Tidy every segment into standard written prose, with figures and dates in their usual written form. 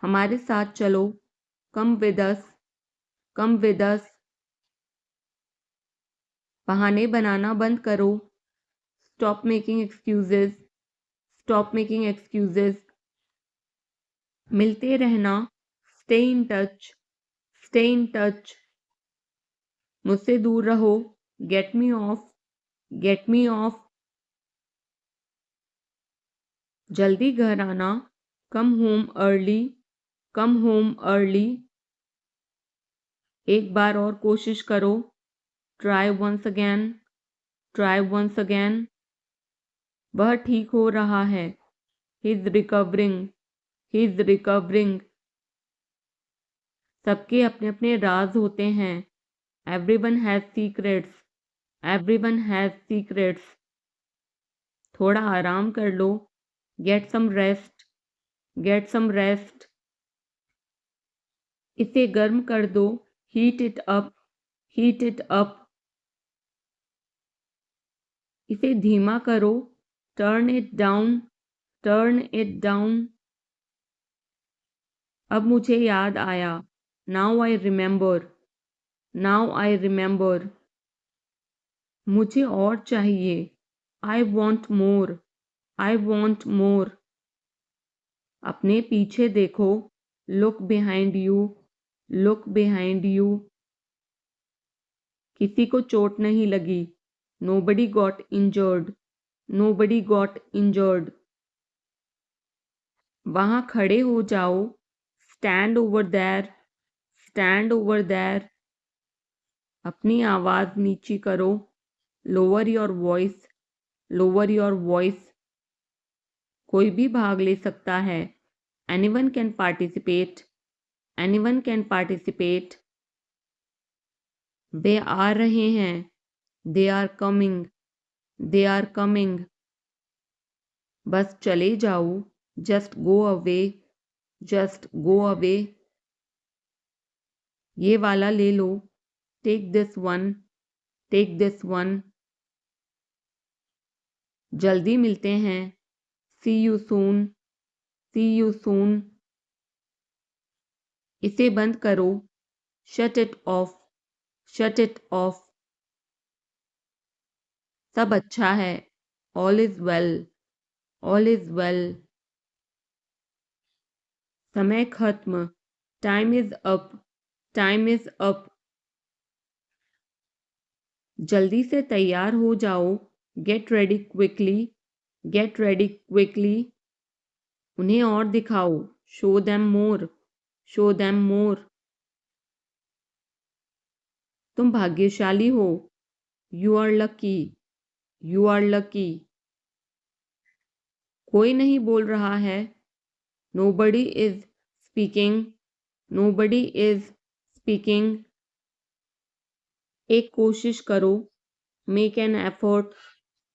हमारे साथ चलो, come with us, come with us. बहाने बनाना बंद करो, stop making excuses, stop making excuses. मिलते रहना, stay in touch, stay in touch. मुझसे दूर रहो, get me off, get me off. जल्दी घर आना, come home early, come home early. एक बार और कोशिश करो, try once again, try once again. वह ठीक हो रहा है, he is recovering, he is recovering. सबके अपने अपने राज होते हैं, everyone has secrets, everyone has secrets. थोड़ा आराम कर लो, get some rest, get some rest. इसे गर्म कर दो, heat it up, heat it up. इसे धीमा करो, turn it down, turn it down. अब मुझे याद आया, now I remember, now I remember. मुझे और चाहिए, I want more, I want more. अपने पीछे देखो, look behind you, look behind you. किसी को चोट नहीं लगी, nobody got injured, nobody got injured. वहां खड़े हो जाओ, stand over there, stand over there. अपनी आवाज नीची करो, lower your voice, lower your voice. कोई भी भाग ले सकता है, anyone can participate, anyone can participate. वे आ रहे हैं, they are coming, they are coming. बस चले जाओ, just go away, just go away. ये वाला ले लो, take this one, take this one. जल्दी मिलते हैं, see you soon, C you soon. इसे बंद करो, shut it off, shut it off. सब अच्छा है, all is well, all is well. समय खत्म, time is up, time is up. जल्दी से तैयार हो जाओ, get ready quickly, get ready quickly. उन्हें और दिखाओ, show them more, show them more. तुम भाग्यशाली हो, you are lucky, you are lucky. कोई नहीं बोल रहा है, nobody is speaking, nobody is speaking. एक कोशिश करो, make an effort,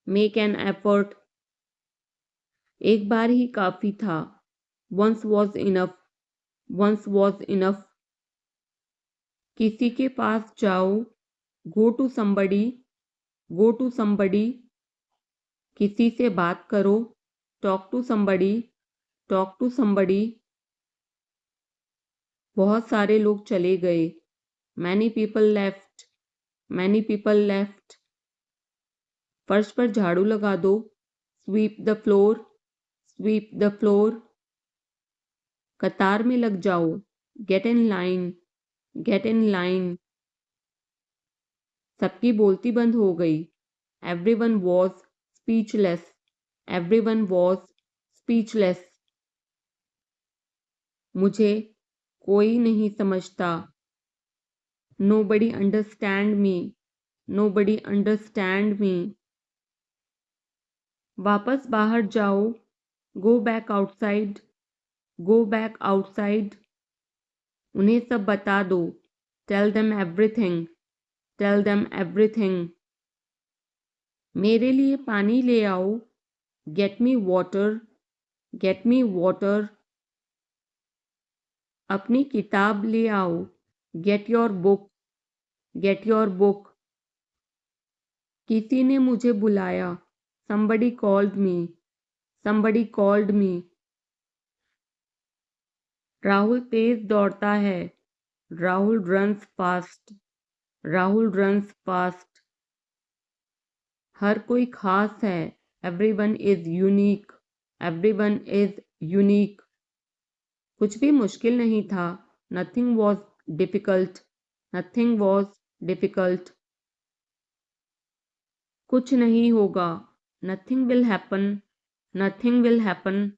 make an effort. एक बार ही काफी था, once was enough, once was enough. किसी के पास जाओ, go to somebody, go to somebody. किसी से बात करो, talk to somebody, talk to somebody. बहुत सारे लोग चले गए, many people left, many people left. फर्श पर झाड़ू लगा दो, sweep the floor, sweep the floor. कतार में लग जाओ, get in line, get in line. सबकी बोलती बंद हो गई, everyone was speechless, everyone was speechless. मुझे कोई नहीं समझता, nobody understand me, nobody understand me. वापस बाहर जाओ, go back outside, go back outside. उन्हें सब बता दो, tell them everything, tell them everything. मेरे लिए पानी ले आओ, get me water, get me water. अपनी किताब ले आओ, get your book, get your book. किसी ने मुझे बुलाया, somebody called me, somebody called me। Rahul तेज दौड़ता है। Rahul runs fast. Rahul runs fast. हर कोई खास है। Everyone is unique. Everyone is unique. कुछ भी मुश्किल नहीं था। Nothing was difficult. Nothing was difficult. कुछ नहीं होगा। Nothing will happen. Nothing will happen.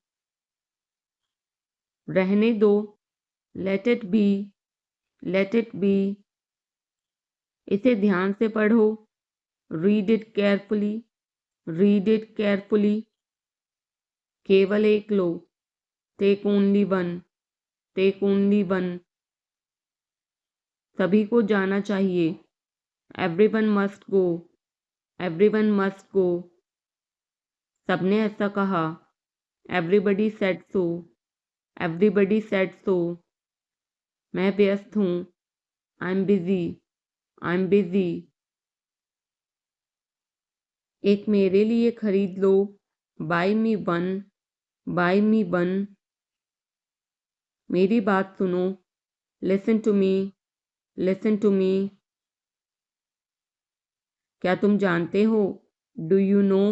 रहने दो। Let it be. Let it be. इसे ध्यान से पढ़ो। Read it carefully. Read it carefully. केवल एक लो। Take only one. Take only one. सभी को जाना चाहिए। Everyone must go. Everyone must go. सबने ऐसा कहा। Everybody said so. Everybody said so. मैं व्यस्त हूँ। I am busy. I am busy. एक मेरे लिए खरीद लो। Buy me one. Buy me one. मेरी बात सुनो। Listen to me. Listen to me. क्या तुम जानते हो? Do you know?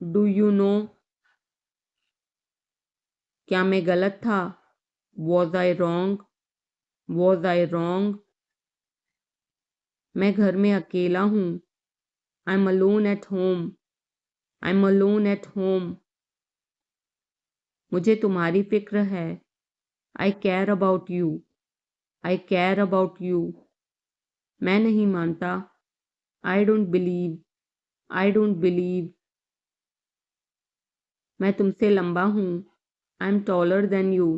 Do you know? क्या मैं गलत था? Was I wrong? Was I wrong? मैं घर में अकेला हूँ। I am alone at home. I am alone at home. मुझे तुम्हारी फिक्र है। I care about you. I care about you. मैं नहीं मानता। I don't believe. I don't believe. मैं तुमसे लंबा हूँ। I am taller than you.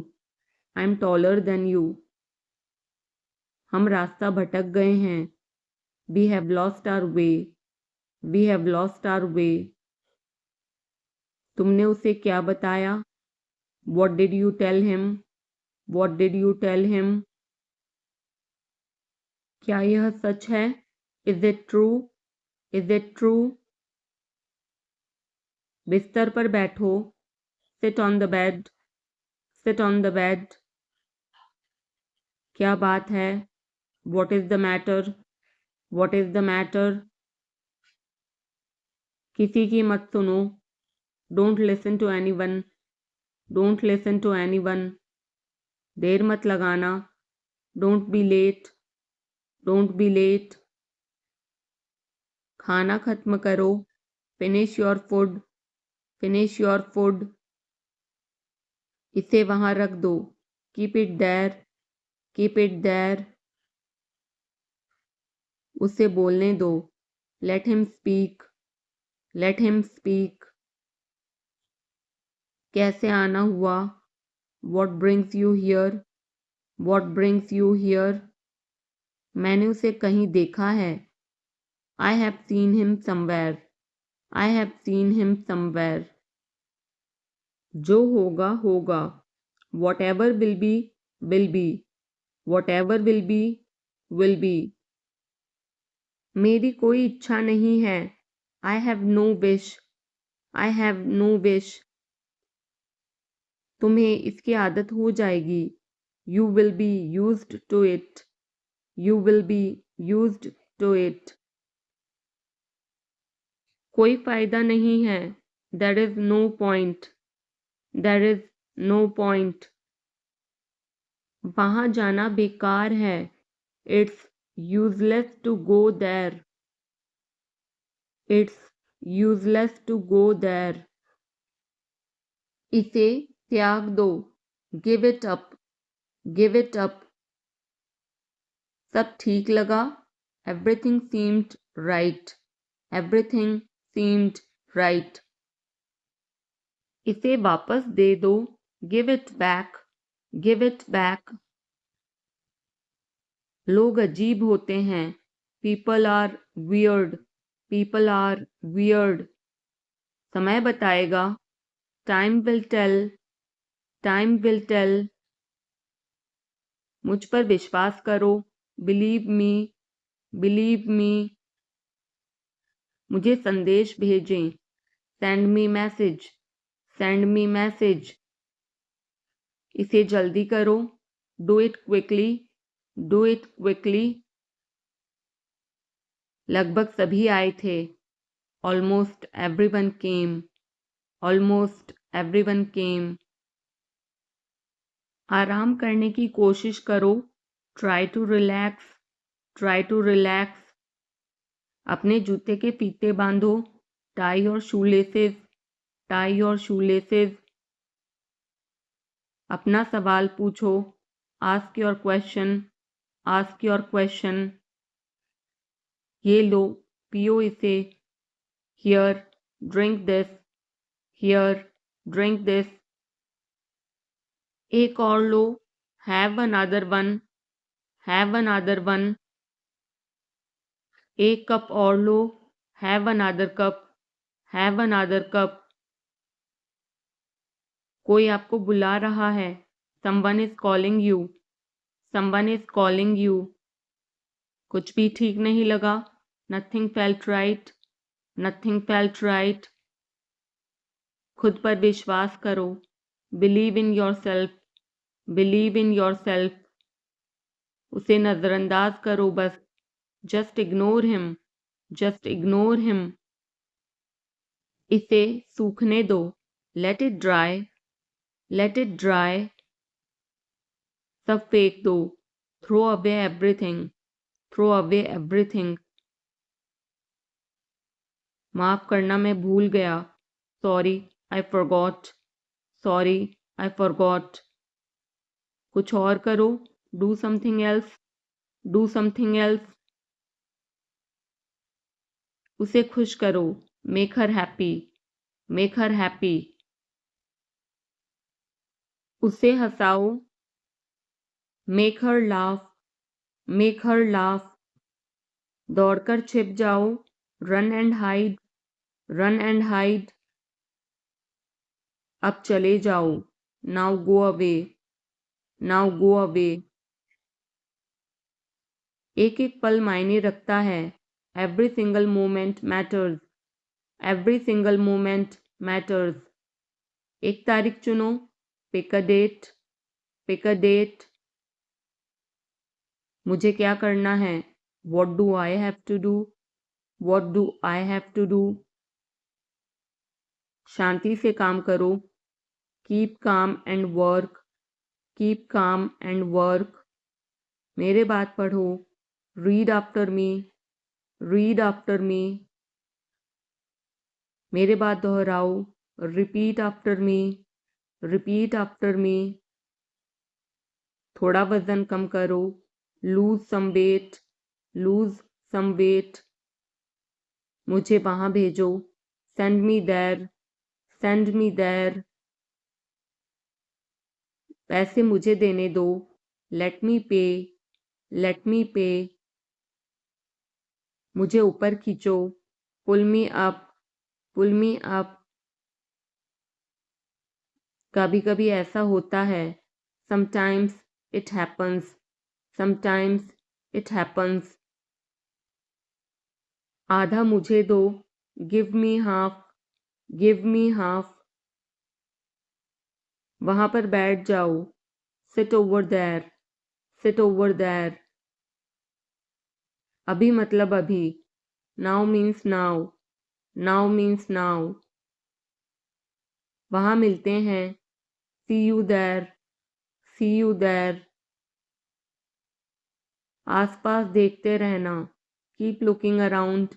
I am taller than you. हम रास्ता भटक गए हैं। We have lost our way. We have lost our way. तुमने उसे क्या बताया? What did you tell him? What did you tell him? क्या यह सच है? Is it true? Is it true? बिस्तर पर बैठो। Sit on the bed. Sit on the bed. क्या बात है? What is the matter? What is the matter? किसी की मत सुनो। Don't listen to anyone. Don't listen to anyone. देर मत लगाना। Don't be late. Don't be late. खाना खत्म करो। Finish your food. Finish your food. इसे वहां रख दो। Keep it there. Keep it there. उसे बोलने दो। Let him speak. Let him speak. कैसे आना हुआ? What brings you here? What brings you here? मैंने उसे कहीं देखा है। I have seen him somewhere. I have seen him somewhere. जो होगा होगा। Whatever will be will be. Whatever will be will be. मेरी कोई इच्छा नहीं है। I have no wish. I have no wish. तुम्हें इसकी आदत हो जाएगी। You will be used to it. You will be used to it. कोई फायदा नहीं है। There is no point. There is no point. वहां जाना बेकार है। It's useless to go there. It's useless to go there. इसे त्याग दो। Give it up. Give it up. सब ठीक लगा। Everything seemed right. Everything seemed right. इसे वापस दे दो। Give it back. Give it back. लोग अजीब होते हैं। People are weird. People are weird. समय बताएगा। Time will tell. Time will tell. मुझ पर विश्वास करो। Believe me. Believe me. मुझे संदेश भेजें। Send me message. Send me message. इसे जल्दी करो, do it quickly, do it quickly. लगभग सभी आए थे, almost everyone came, almost everyone came. आराम करने की कोशिश करो, try to relax, try to relax. अपने जूते के फीते बांधो, tie your shoelaces, tie your shoelaces. अपना सवाल पूछो, ask your question, ask your question. ये लो, पियो इसे, here, drink this, here, drink this. एक और लो, have another one, have another one. एक कप और लो, have another cup, have another cup. कोई आपको बुला रहा है, someone is calling you, someone is calling you. कुछ भी ठीक नहीं लगा, nothing felt right, nothing felt right. खुद पर विश्वास करो, believe in yourself, believe in yourself. उसे नजरअंदाज करो बस, just ignore him, just ignore him. इसे सूखने दो, let it dry, let it dry. सब फेंक दो, throw away everything, throw away everything. माफ करना मैं भूल गया, sorry I forgot, sorry I forgot. कुछ और करो, do something else, do something else. उसे खुश करो, make her happy, make her happy. उसे हंसाओ, make her laugh, make her laugh. दौड़कर छिप जाओ, run and hide, run and hide. अब चले जाओ, now go away, now go away. एक एक पल मायने रखता है, every single moment matters, every single moment matters. एक तारीख चुनो, pick a date, pick a date. मुझे क्या करना है, what do I have to do, what do I have to do. शांति से काम करो, keep calm and work, keep calm and work. मेरे बात पढ़ो, read after me, read after me. मेरे बात दोहराओ, repeat after me, repeat after me. थोड़ा वजन कम करो, lose some weight, lose some weight. मुझे वहां भेजो, send me there, send me there. पैसे मुझे देने दो, लेट मी पे, लेट मी पे। मुझे ऊपर खींचो, पुल मी अप, पुल मी अप। कभी कभी ऐसा होता है, sometimes it happens, sometimes it happens. आधा मुझे दो, give me half, give me half. वहां पर बैठ जाओ, sit over there, sit over there. अभी मतलब अभी, now means now, now means now. वहां मिलते हैं, see you there, see you there. आसपास देखते रहना, keep looking around,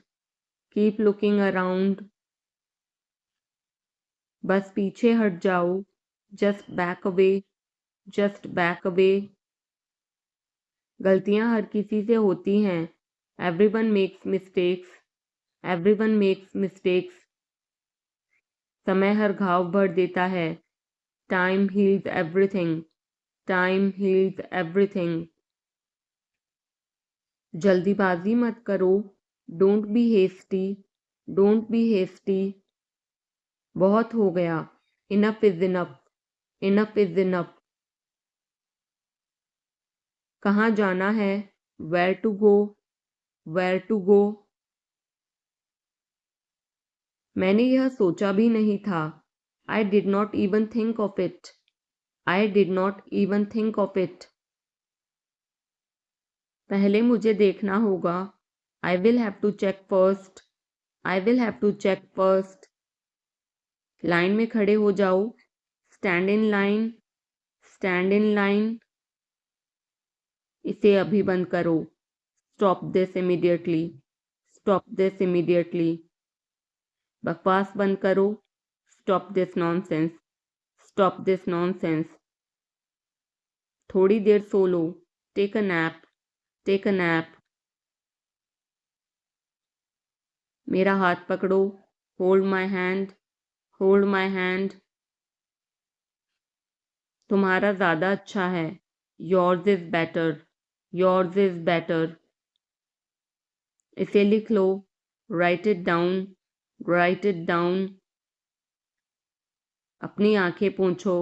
keep looking around. बस पीछे हट जाओ, just back away, just back away. गलतियां हर किसी से होती हैं, everyone makes mistakes, everyone makes mistakes. समय हर घाव भर देता है, time heals everything, time heals everything. जल्दीबाजी मत करो, don't be hasty, don't be hasty. बहुत हो गया, enough is enough, enough is enough. कहाँ जाना है, where to go, where to go. मैंने यह सोचा भी नहीं था, I did not even think of it, I did not even think of it. पहले मुझे देखना होगा. I will have to check first. I will have to check first. Line में खड़े हो जाओ. Stand in line. Stand in line. इसे अभी बंद करो. Stop this immediately. Stop this immediately. बकवास बंद करो. Stop this nonsense. Stop this nonsense. थोड़ी देर सो लो. Take a nap. Take a nap. मेरा हाथ पकड़ो. Hold my hand. Hold my hand. तुम्हारा ज़्यादा अच्छा है. Yours is better. Yours is better. इसे लिख लो. Write it down. Write it down. अपनी आंखें पोंछो.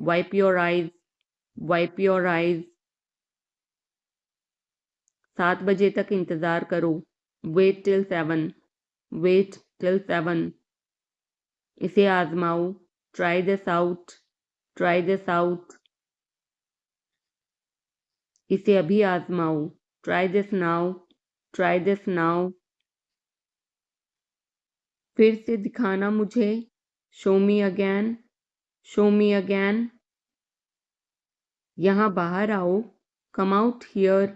Wipe your eyes. Wipe your eyes. 7 बजे तक इंतज़ार करो. Wait till 7. Wait till 7. इसे आजमाओ. Try this out. Try this out. इसे अभी आजमाओ. Try this now. Try this now. फिर से दिखाना मुझे. Show me again. Show me again. यहाँ बाहर आओ. Come out here.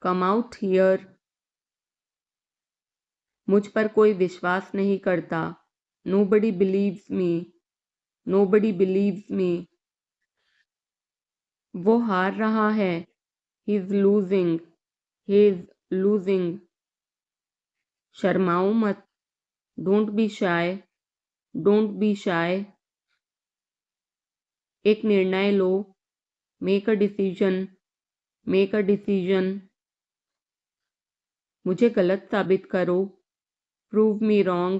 Come out here. मुझ पर कोई विश्वास नहीं करता. Nobody believes me. Nobody believes me. वो हार रहा है. He is losing. He is losing. शर्माओ मत. Don't be shy. Don't be shy. एक निर्णय लो. Make a decision. Make a decision. मुझे गलत साबित करो. Prove me wrong.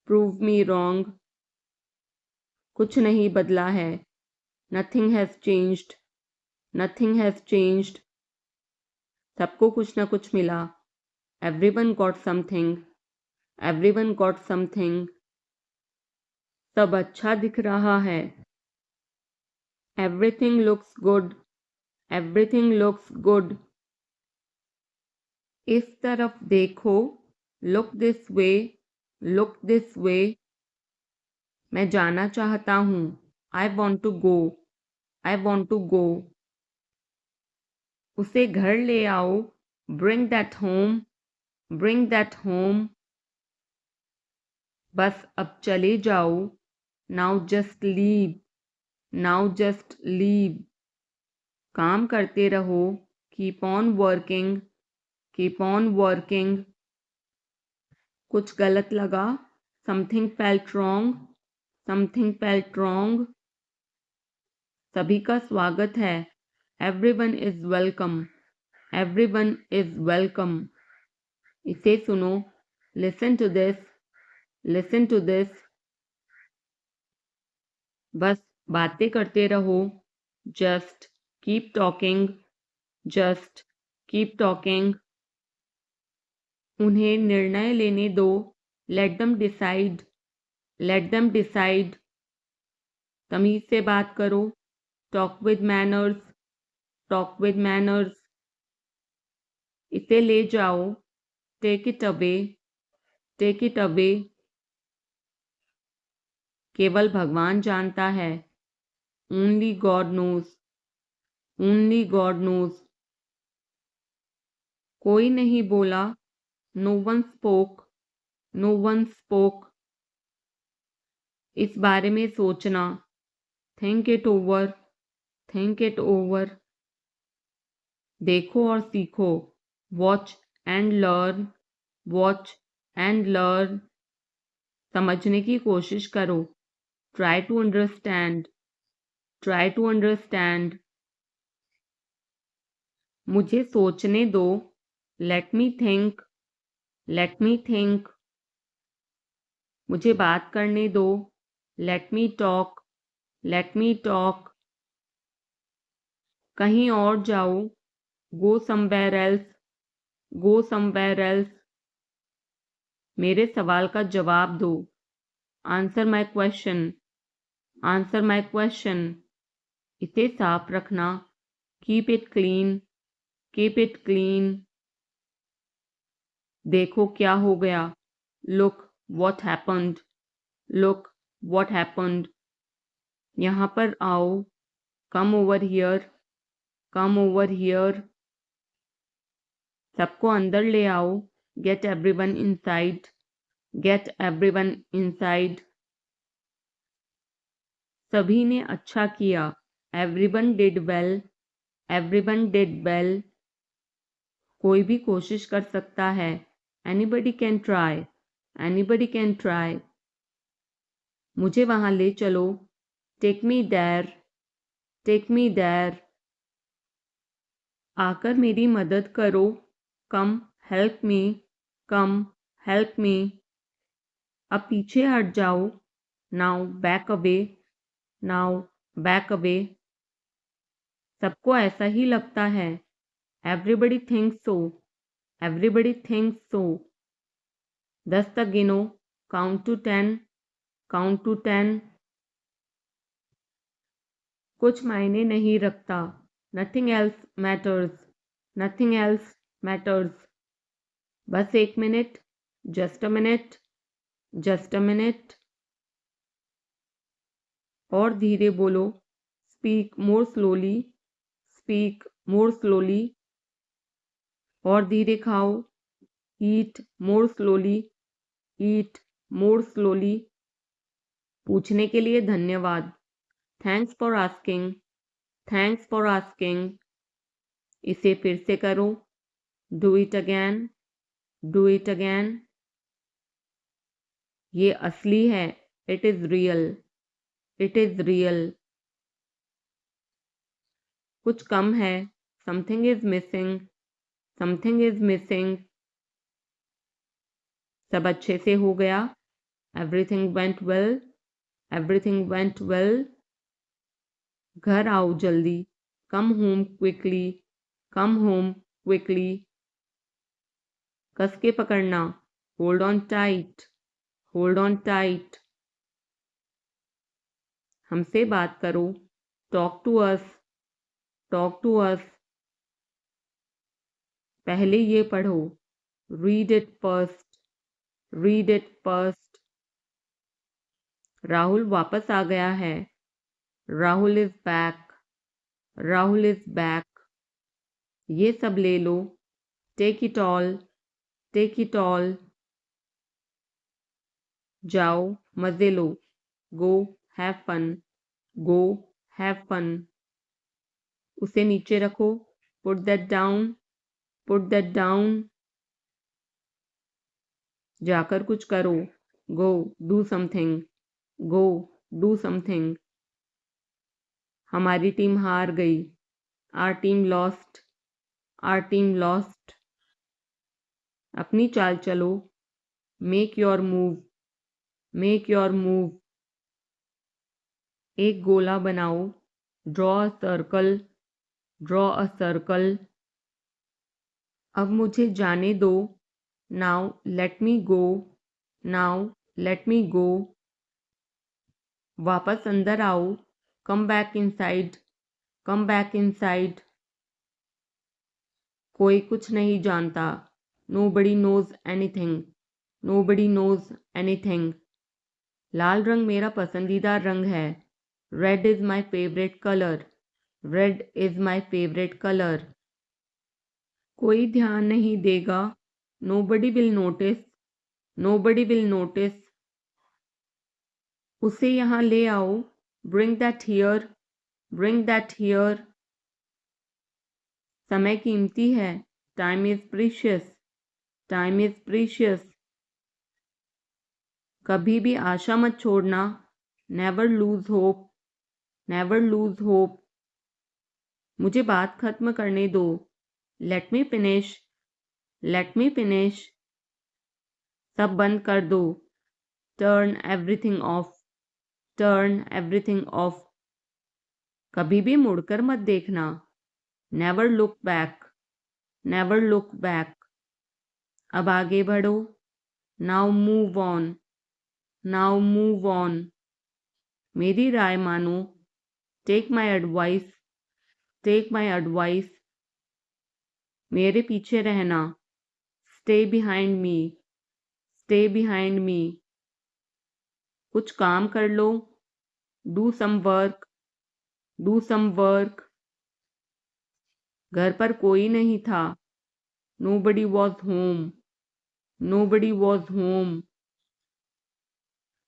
Prove me wrong. कुछ नहीं बदला है. Nothing has changed. Nothing has changed. सबको कुछ ना कुछ मिला. Everyone got something. Everyone got something. सब अच्छा दिख रहा है. Everything looks good. Everything looks good. इस तरफ देखो. Look this way. Look this way. मैं जाना चाहता हूँ. I want to go. I want to go. उसे घर ले आओ. Bring that home. Bring that home. बस अब चले जाओ. Now just leave. Now just leave. काम करते रहो. Keep on working. Keep on working. कुछ गलत लगा. Something felt wrong. Something felt wrong. सभी का स्वागत है. Everyone is welcome. Everyone is welcome. इसे सुनो. Listen to this. Listen to this. बस बातें करते रहो. Just keep talking. Just keep talking. उन्हें निर्णय लेने दो. Let them decide. Let them decide. तमीज से बात करो. Talk with manners. Talk with manners. इसे ले जाओ. Take it away. Take it away. केवल भगवान जानता है. Only God knows. Only God knows. कोई नहीं बोला. No one spoke. No one spoke. इस बारे में सोचना. Think it over. Think it over. देखो और सीखो. Watch and learn. Watch and learn. समझने की कोशिश करो. Try to understand. Try to understand. मुझे सोचने दो. Let me think. Let me think. मुझे बात करने दो. Let me talk. Let me talk. कहीं और जाओ. Go somewhere else. Go somewhere else. मेरे सवाल का जवाब दो. Answer my question. Answer my question. इसे साफ रखना, keep it clean, keep it clean. देखो क्या हो गया, look what happened, look what happened. यहाँ पर आओ, come over here, come over here. सबको अंदर ले आओ, get everyone inside, get everyone inside. सभी ने अच्छा किया, everyone did well, everyone did well. कोई भी कोशिश कर सकता है, anybody can try, anybody can try. मुझे वहां ले चलो, take me there, take me there. आकर मेरी मदद करो, कम हेल्प मी, कम हेल्प मी। अब पीछे हट जाओ, now back away, now back away. सबको ऐसा ही लगता है, एवरीबडी थिंक्स सो, एवरीबडी थिंक्स सो। 10 तक गिनो, काउंट टू 10, काउंट टू 10। कुछ मायने नहीं रखता, nothing else matters, nothing else matters. बस 1 minute, just a minute, just a minute. और धीरे बोलो, speak more slowly, speak more slowly. और धीरे खाओ, ईट मोर स्लोली, ईट मोर स्लोली। पूछने के लिए धन्यवाद, thanks for asking, thanks for asking. इसे फिर से करो, do it again, do it again. ये असली है, it is real, it is real. कुछ कम है, something is missing, something is missing. सब अच्छे से हो गया, everything went well, everything went well. घर आओ जल्दी, come home quickly, come home quickly. कस के पकड़ना, hold on tight, hold on tight. हमसे बात करो, talk to us, talk to us. पहले ये पढ़ो, read it first, read it first. Rahul वापस आ गया है, Rahul is back, Rahul is back. ये सब ले लो, take it all, take it all. जाओ मजे लो, go have fun, go have fun. उसे नीचे रखो, put that down, put that down. जाकर कुछ करो, go do something, go do something. हमारी टीम हार गई, our team lost, are team lost. अपनी चाल चलो, make your move, make your move. एक गोला बनाओ, draw a circle, draw a circle. अब मुझे जाने दो, now let me go, now let me go. वापस अंदर आओ, come back inside, come back inside. कोई कुछ नहीं जानता, nobody knows anything, nobody knows anything. लाल रंग मेरा पसंदीदा रंग है, red is my favourite colour, red is my favourite colour. कोई ध्यान नहीं देगा, nobody will notice, nobody will notice. उसे यहाँ ले आओ, bring that here, bring that here. समय कीमती है, time is precious, time is precious. कभी भी आशा मत छोड़ना, never lose hope, never lose hope. मुझे बात खत्म करने दो, let me finish, let me finish. सब बंद कर दो, turn everything of, turn everything of. कभी भी मुड़कर मत देखना, never look back, never look back. अब आगे बढ़ो, now move on, now move on. मेरी राय मानो, take my advice, take my advice. मेरे पीछे रहना, stay behind me, stay behind me. कुछ काम कर लो, do some work, do some work. घर पर कोई नहीं था, nobody was home, nobody was home।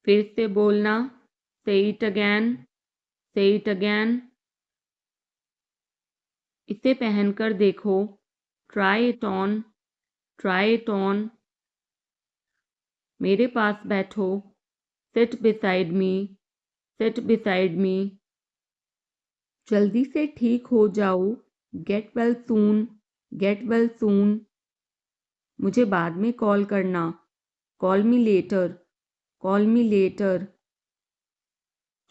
फिर से बोलना, say it again, say it again। इसे पहनकर देखो, try it on, try it on। मेरे पास बैठो, sit beside me, sit beside me। जल्दी से ठीक हो जाओ, get well soon, get well soon। मुझे बाद में कॉल करना, call me later, call me later।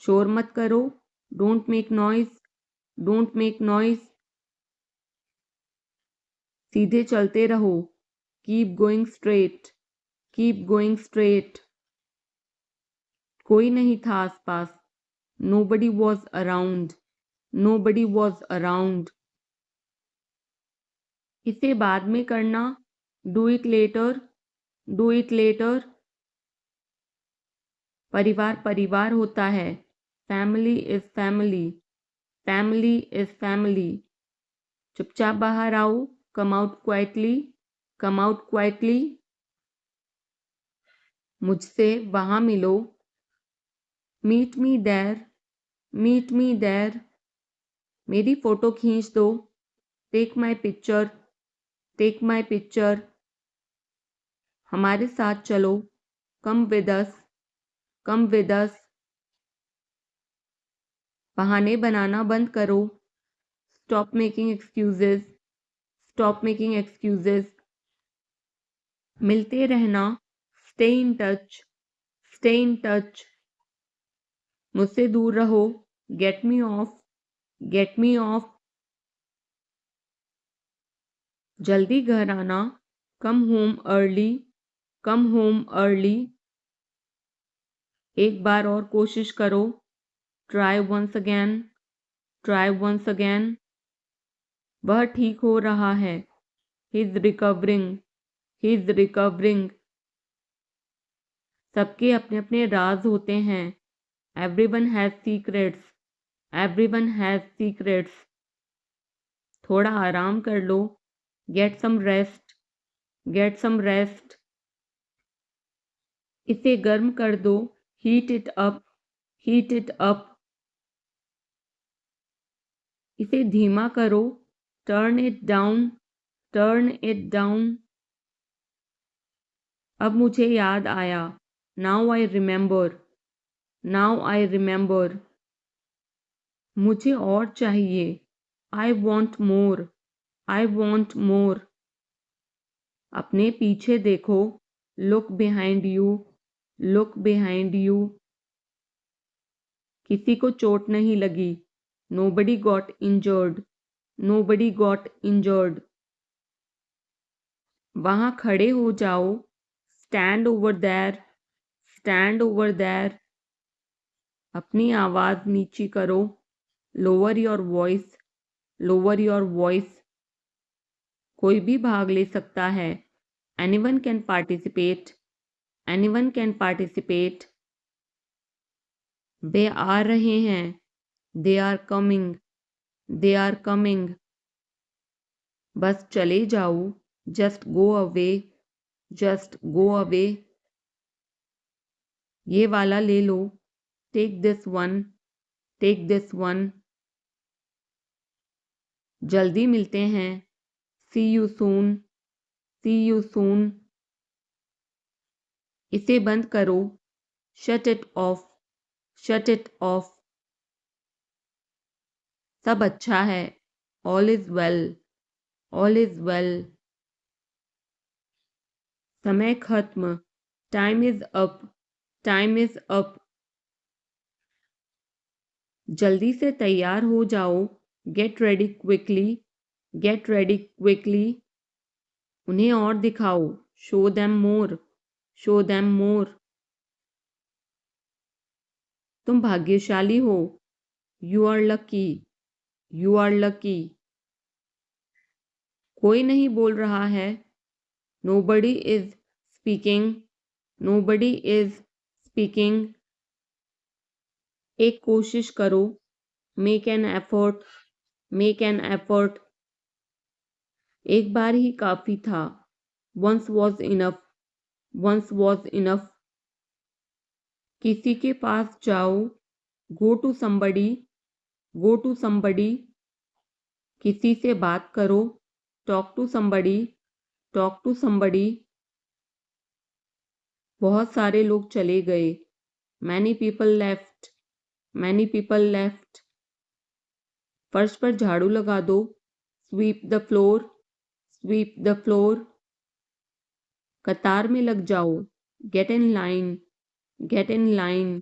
शोर मत करो, don't make noise, don't make noise. सीधे चलते रहो, keep going straight, keep going straight. कोई नहीं था आसपास, nobody was around, nobody was around। इसे बाद में करना, do it later, do it later. परिवार परिवार होता है, family is family, family is family. चुपचाप बाहर आओ, come out quietly, come out quietly. मुझसे वहां मिलो, meet me there, meet me there. मेरी फोटो खींच दो, take my picture, take my picture. हमारे साथ चलो, come with us, come with us. बहाने बनाना बंद करो, stop making excuses, stop making excuses. मिलते रहना, stay in touch, stay in touch. मुझसे दूर रहो, get me off, get me off. जल्दी घर आना, come home early, come home early. एक बार और कोशिश करो, try once again, try once again. वह ठीक हो रहा है, he is recovering, he is recovering. सबके अपने अपने राज होते हैं, everyone has secrets, everyone has secrets. थोड़ा आराम कर लो, get some rest, get some rest. इसे गर्म कर दो, heat it up, heat it up. इसे धीमा करो, turn it down, turn it down. अब मुझे याद आया, now I remember, now I remember. मुझे और चाहिए, I want more, I want more. अपने पीछे देखो, look behind you, look behind you. किसी को चोट नहीं लगी, nobody got injured, nobody got injured। वहां खड़े हो जाओ, stand over there, stand over there। अपनी आवाज नीची करो, lower your voice, lower your voice। कोई भी भाग ले सकता है, anyone can participate, anyone can participate। वे आ रहे हैं, they are coming, they are coming। बस चले जाओ, just go away, just go away। ये वाला ले लो, take this one, take this one। जल्दी मिलते हैं, see you soon, see you soon। इसे बंद करो, shut it off, shut it off। सब अच्छा है, all is well, all is well। समय खत्म, time is up, time is up। जल्दी से तैयार हो जाओ, get ready quickly, get ready quickly। उन्हें और दिखाओ, show them more, show them more। तुम भाग्यशाली हो, you are lucky, you are lucky. कोई नहीं बोल रहा है, nobody is speaking, nobody is speaking. एक कोशिश करो, make an effort, make an effort. एक बार ही काफी था, once was enough, once was enough. किसी के पास जाओ, go to somebody, go to somebody. किसी से बात करो, talk to somebody, talk to somebody. बहुत सारे लोग चले गए, many people left, many people left. फर्श पर झाड़ू लगा दो, sweep the floor, sweep the floor. कतार में लग जाओ, get in line, get in line.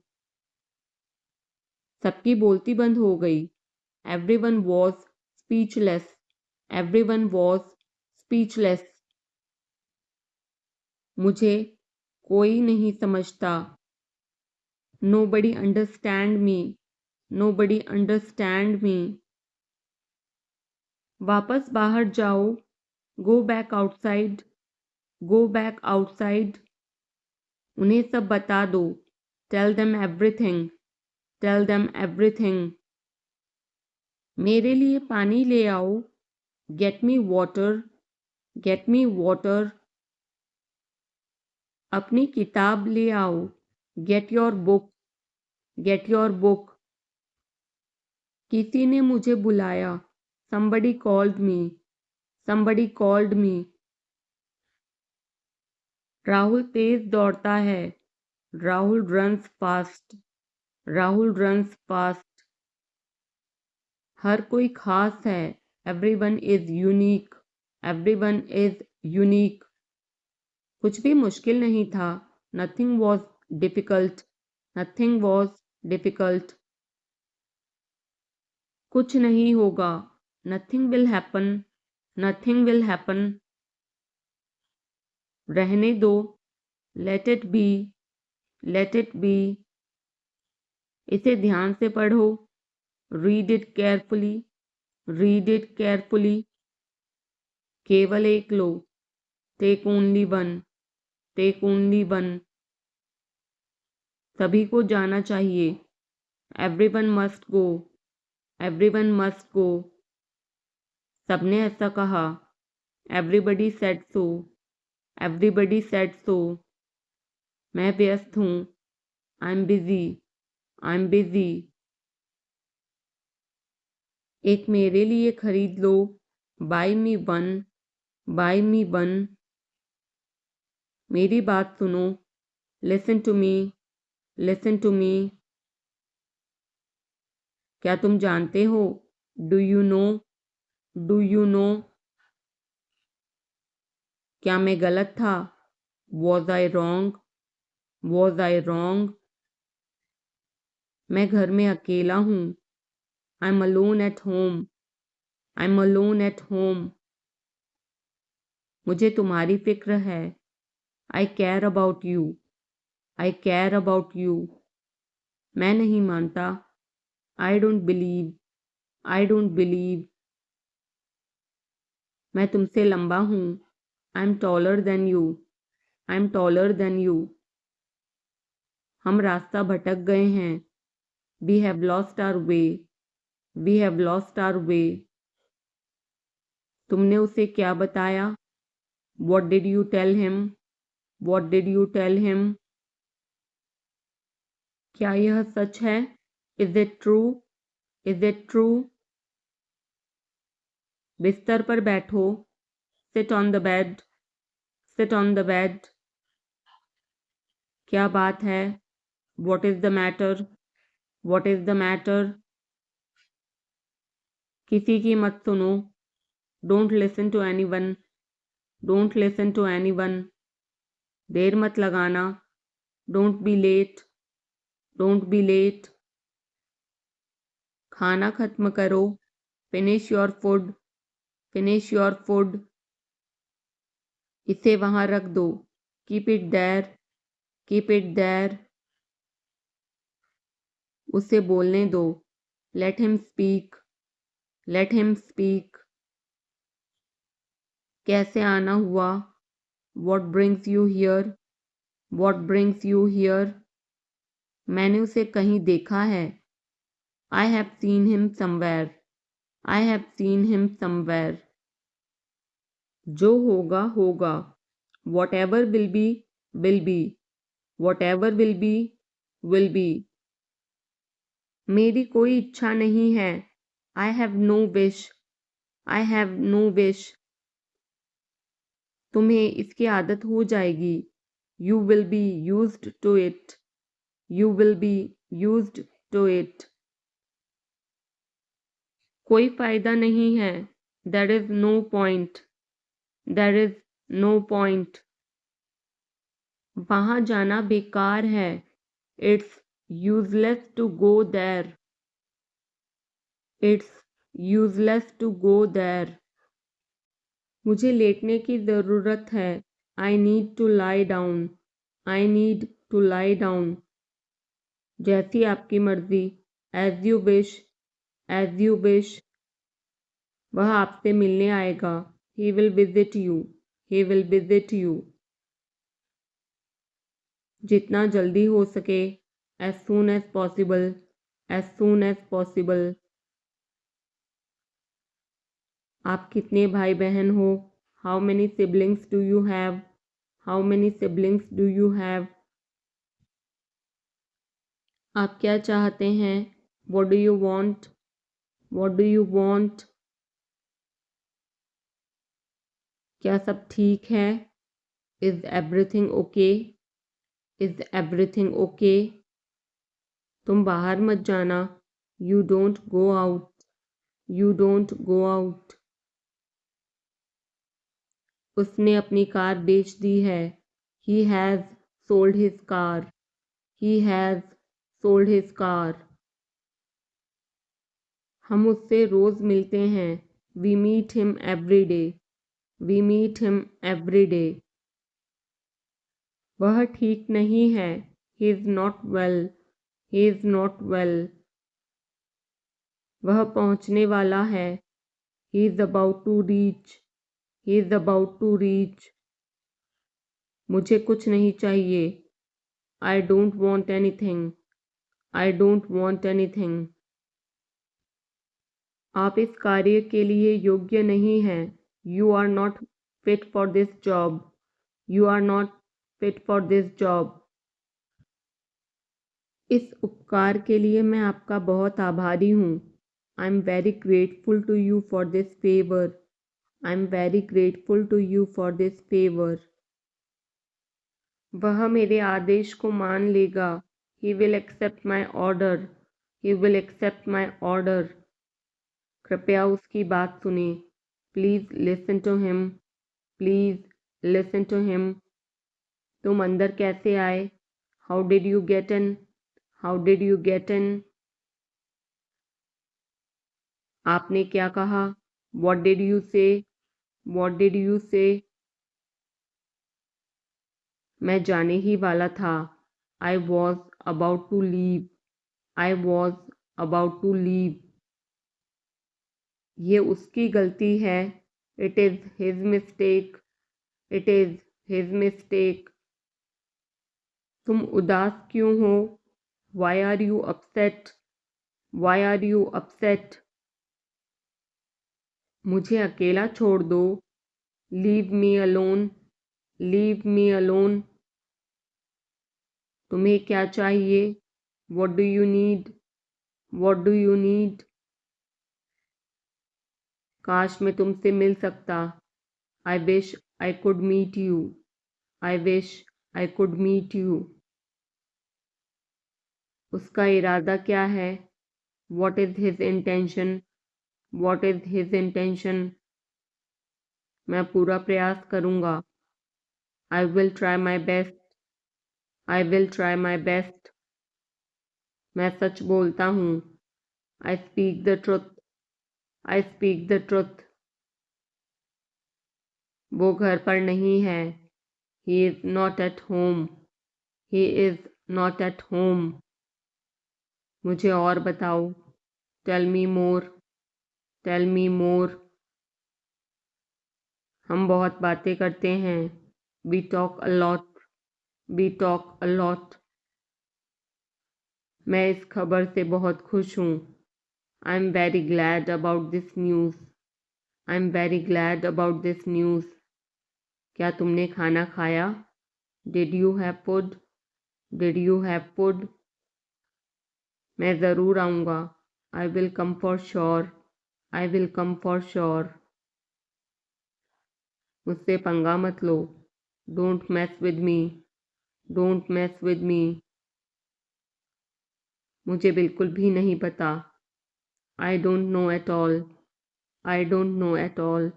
सबकी बोलती बंद हो गई, everyone was speechless, everyone was speechless. मुझे कोई नहीं समझता, nobody understand me, nobody understand me. वापस बाहर जाओ, go back outside, go back outside. उन्हें सब बता दो, tell them everything, tell them everything. मेरे लिए पानी ले आओ, get me water, get me water. अपनी किताब ले आओ, get your book, get your book. किसी ने मुझे बुलाया, somebody called me, somebody called me। Rahul तेज दौड़ता है, Rahul runs fast, Rahul runs fast. हर कोई खास है, everyone is unique, everyone is unique. कुछ भी मुश्किल नहीं था, nothing was difficult, nothing was difficult. कुछ नहीं होगा, nothing will happen, nothing will happen. रहने दो, let it be, let it be. इसे ध्यान से पढ़ो, read it carefully, read it carefully. केवल एक लो, take only one, take only one. सभी को जाना चाहिए, everyone must go, everyone must go. सबने ऐसा कहा, everybody said so, everybody said so. मैं व्यस्त हूँ, I am busy, I am busy. एक मेरे लिए खरीद लो, buy me one, buy me one. मेरी बात सुनो, listen to me, listen to me. क्या तुम जानते हो, do you know, do you know. क्या मैं गलत था, was I wrong, was I wrong. मैं घर में अकेला हूँ, I am alone at home, I am alone at home. मुझे तुम्हारी फिक्र है, I care about you, I care about you. मैं नहीं मानता, I don't believe, I don't believe. मैं तुमसे लंबा हूँ, I am taller than you, I am taller than you. हम रास्ता भटक गए हैं, we have lost our way, we have lost our way. तुमने उसे क्या बताया, what did you tell him, what did you tell him. क्या यह सच है, is it true, is it true. बिस्तर पर बैठो, sit on the bed, sit on the bed. क्या बात है, what is the matter, what is the matter. किसी की मत सुनो, don't listen to anyone, don't listen to anyone. देर मत लगाना, don't be late, don't be late. खाना खत्म करो, finish your food, finish your food. इसे वहां रख दो, keep it there, keep it there. उसे बोलने दो, Let him speak. Let him speak. कैसे आना हुआ? What brings you here? What brings you here? मैंने उसे कहीं देखा है. I have seen him somewhere. I have seen him somewhere. जो होगा होगा. Whatever will be will be. Whatever will be will be. मेरी कोई इच्छा नहीं है. I have no wish. I have no wish. तुम्हें इसकी आदत हो जाएगी. You will be used to it. You will be used to it. कोई फायदा नहीं है. There is no point. There is no point. वहाँ जाना बेकार है. It's useless to go there. It's useless to go there. मुझे लेटने की ज़रूरत है. I need to lie down. I need to lie down. जैसी आपकी मर्जी. As you wish. As you wish. वह आपसे मिलने आएगा. He will visit you. He will visit you. जितना जल्दी हो सके. As soon as possible. As soon as possible. आप कितने भाई बहन हो? How many siblings do you have? How many siblings do you have? आप क्या चाहते हैं? What do you want? What do you want? क्या सब ठीक है? Is everything okay? Is everything okay? तुम बाहर मत जाना. You don't go out. You don't go out. उसने अपनी कार बेच दी है. He has sold his car. He has sold his car. हम उससे रोज़ मिलते हैं. We meet him every day. We meet him every day. वह ठीक नहीं है. He is not well. He is not well. वह पहुंचने वाला है. He is about to reach. He is about to reach. मुझे कुछ नहीं चाहिए. I don't want anything. I don't want anything. आप इस कार्य के लिए योग्य नहीं हैं. You are not fit for this job. You are not fit for this job. इस उपकार के लिए मैं आपका बहुत आभारी हूँ. I'm very grateful to you for this favor. I'm very grateful to you for this favor. वह मेरे आदेश को मान लेगा. He will accept my order. He will accept my order. कृपया उसकी बात सुने. Please listen to him. Please listen to him. तुम अंदर कैसे आए? How did you get in? How did you get in? आपने क्या कहा? What did you say? What did you say? मैं जाने ही वाला था. I was about to leave. I was about to leave. ये उसकी गलती है. It is his mistake. It is his mistake. तुम उदास क्यों हो? Why are you upset? Why are you upset? मुझे अकेला छोड़ दो. Leave me alone. Leave me alone. तुम्हें क्या चाहिए? What do you need? What do you need? काश मैं तुमसे मिल सकता. I wish I could meet you. I wish I could meet you. उसका इरादा क्या है? What is his intention? What is his intention? मैं पूरा प्रयास करूँगा. I will try my best. I will try my best. मैं सच बोलता हूँ. I speak the truth. I speak the truth. वो घर पर नहीं है. He is not at home. He is not at home. मुझे और बताओ. Tell me more, tell me more. हम बहुत बातें करते हैं, we talk a lot, we talk a lot. मैं इस खबर से बहुत खुश हूँ, I am very glad about this news, I am very glad about this news. क्या तुमने खाना खाया? Did you have food, did you have food. मैं ज़रूर आऊँगा, I will come for sure, I will come for sure. मुझसे पंगा मत लो, don't mess with me, don't mess with me. मुझे बिल्कुल भी नहीं पता, I don't know at all, I don't know at all.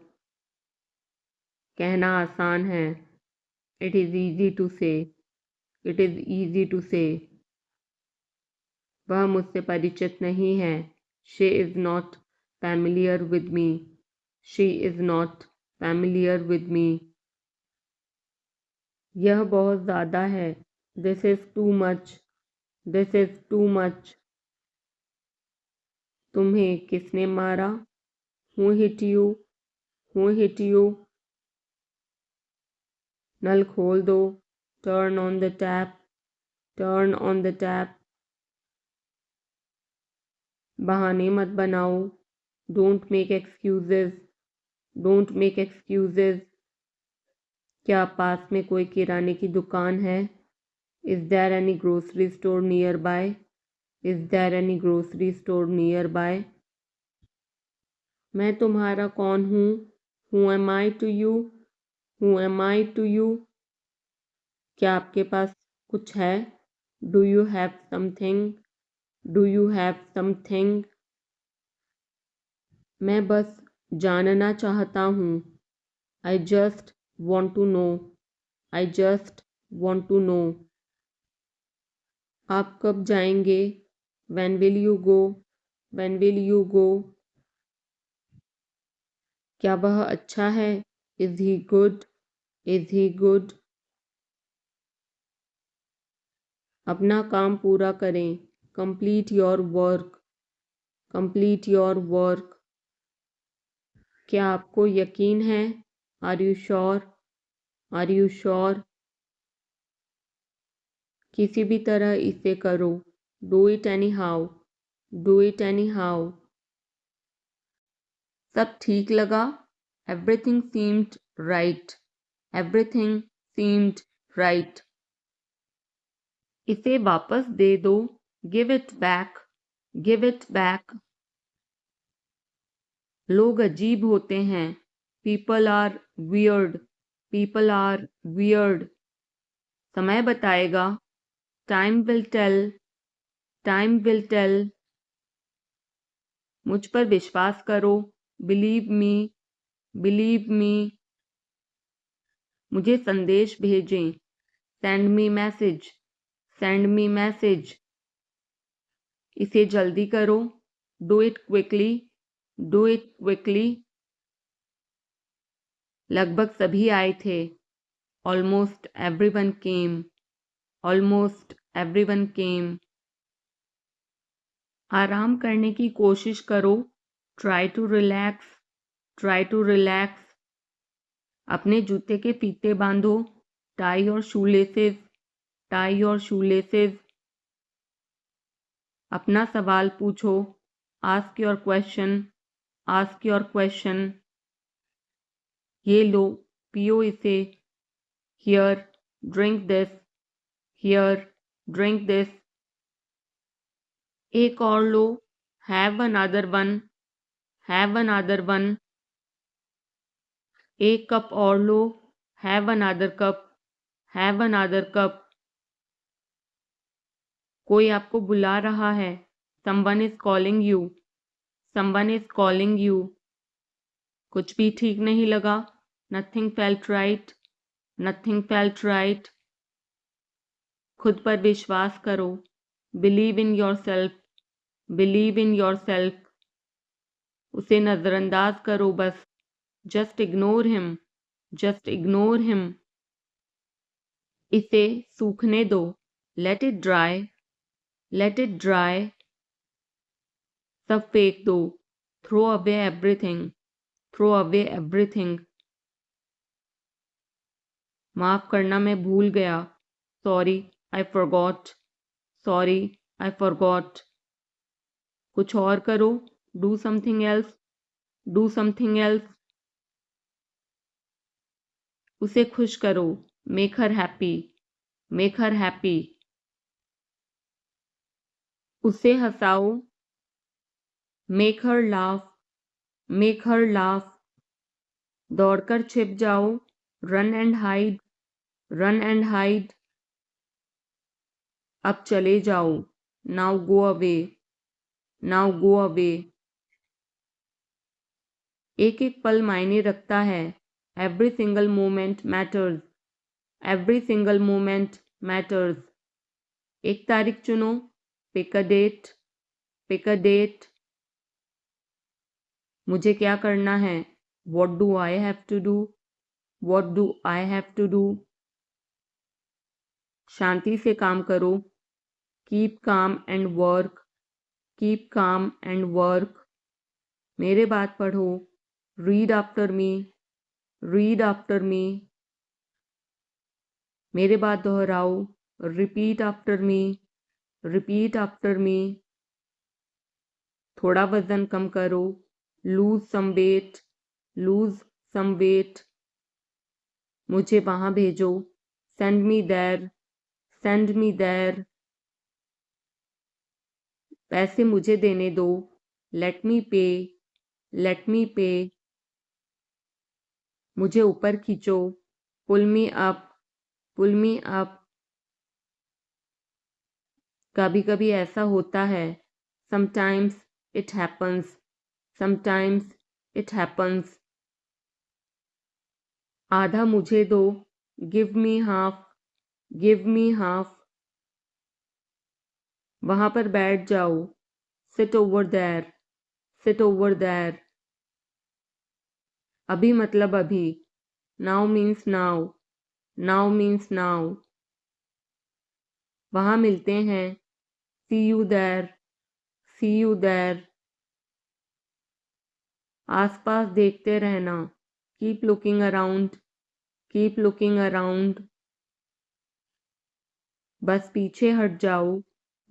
कहना आसान है, it is easy to say, it is easy to say. वह मुझसे परिचित नहीं है, she is not familiar with me, she is not familiar with me. यह बहुत ज़्यादा है, this is too much, this is too much. तुम्हें किसने मारा? Who hit you, who hit you. नल खोल दो, turn on the tap, turn on the tap. बहाने मत बनाओ, don't make excuses, don't make excuses. क्या पास में कोई किराने की दुकान है? Is there any grocery store nearby, is there any grocery store nearby. मैं तुम्हारा कौन हूँ? Who am I to you, who am I to you. क्या आपके पास कुछ है? Do you have something, do you have something. मैं बस जानना चाहता हूँ, I just want to know, I just want to know. आप कब जाएंगे? When will you go, when will you go. क्या वह अच्छा है? Is he good, is he good. अपना काम पूरा करें, complete your work, complete your work. क्या आपको यकीन है? Are you sure, are you sure. किसी भी तरह इसे करो, do it any how, do it anyhow. सब ठीक लगा? Everything seemed right, everything seemed right. इसे वापस दे दो, give it back, give it back. लोग अजीब होते हैं, people are weird, people are weird. समय बताएगा, time will tell, time will tell. मुझ पर विश्वास करो, बिलीव मी, बिलीव मी। मुझे संदेश भेजें, send me message, send me message. इसे जल्दी करो, do it quickly, do it quickly. लगभग सभी आए थे, almost everyone came, almost everyone came. आराम करने की कोशिश करो, try to relax, try to relax. अपने जूते के फीते बांधो, टाई और शूलेसेस, टाई और शूलेसेस। अपना सवाल पूछो, ask your question, ask your question. ये लो, पियो इसे, here drink this, here drink this. एक और लो, have another one, have another one. एक कप और लो, have another cup, have another cup. कोई आपको बुला रहा है, someone is calling you, someone is calling you. कुछ भी ठीक नहीं लगा, nothing felt right, nothing felt right. खुद पर विश्वास करो, believe in yourself, believe in yourself. उसे नज़रअंदाज करो बस, just ignore him, just ignore him. इसे सूखने दो, let it dry, let it dry. सब फेंक दो, throw away everything, throw away everything. माफ करना, मैं भूल गया, sorry I forgot, sorry I forgot. कुछ और करो, do something else, do something else. उसे खुश करो, make her happy, make her happy. उसे हंसाओ, make her laugh, make her laugh. दौड़कर छिप जाओ, run and hide, run and hide. अब चले जाओ, now go away, now go away. एक एक पल मायने रखता है, every single moment matters, every single moment matters. एक तारीख चुनो, pick a date, pick a date. मुझे क्या करना है, what do I have to do, what do I have to do. शांति से काम करो, keep calm and work, keep calm and work. मेरे बात पढ़ो, read after me, read after me. मेरे बात दोहराओ, repeat after me, repeat after me. थोड़ा वजन कम करो, lose some weight, lose some weight. मुझे वहां भेजो, send me there, send me there. पैसे मुझे देने दो, लेट मी पे, लेट मी पे। मुझे ऊपर खींचो, पुल मी अप, पुल मी अप। कभी कभी ऐसा होता है, sometimes it happens, sometimes it happens. आधा मुझे दो, give me half, give me half. वहां पर बैठ जाओ, sit over there, sit over there. अभी मतलब अभी, now means now, now means now. वहां मिलते हैं, see you there, see you there. आसपास देखते रहना, keep looking around, keep looking around. बस पीछे हट जाओ,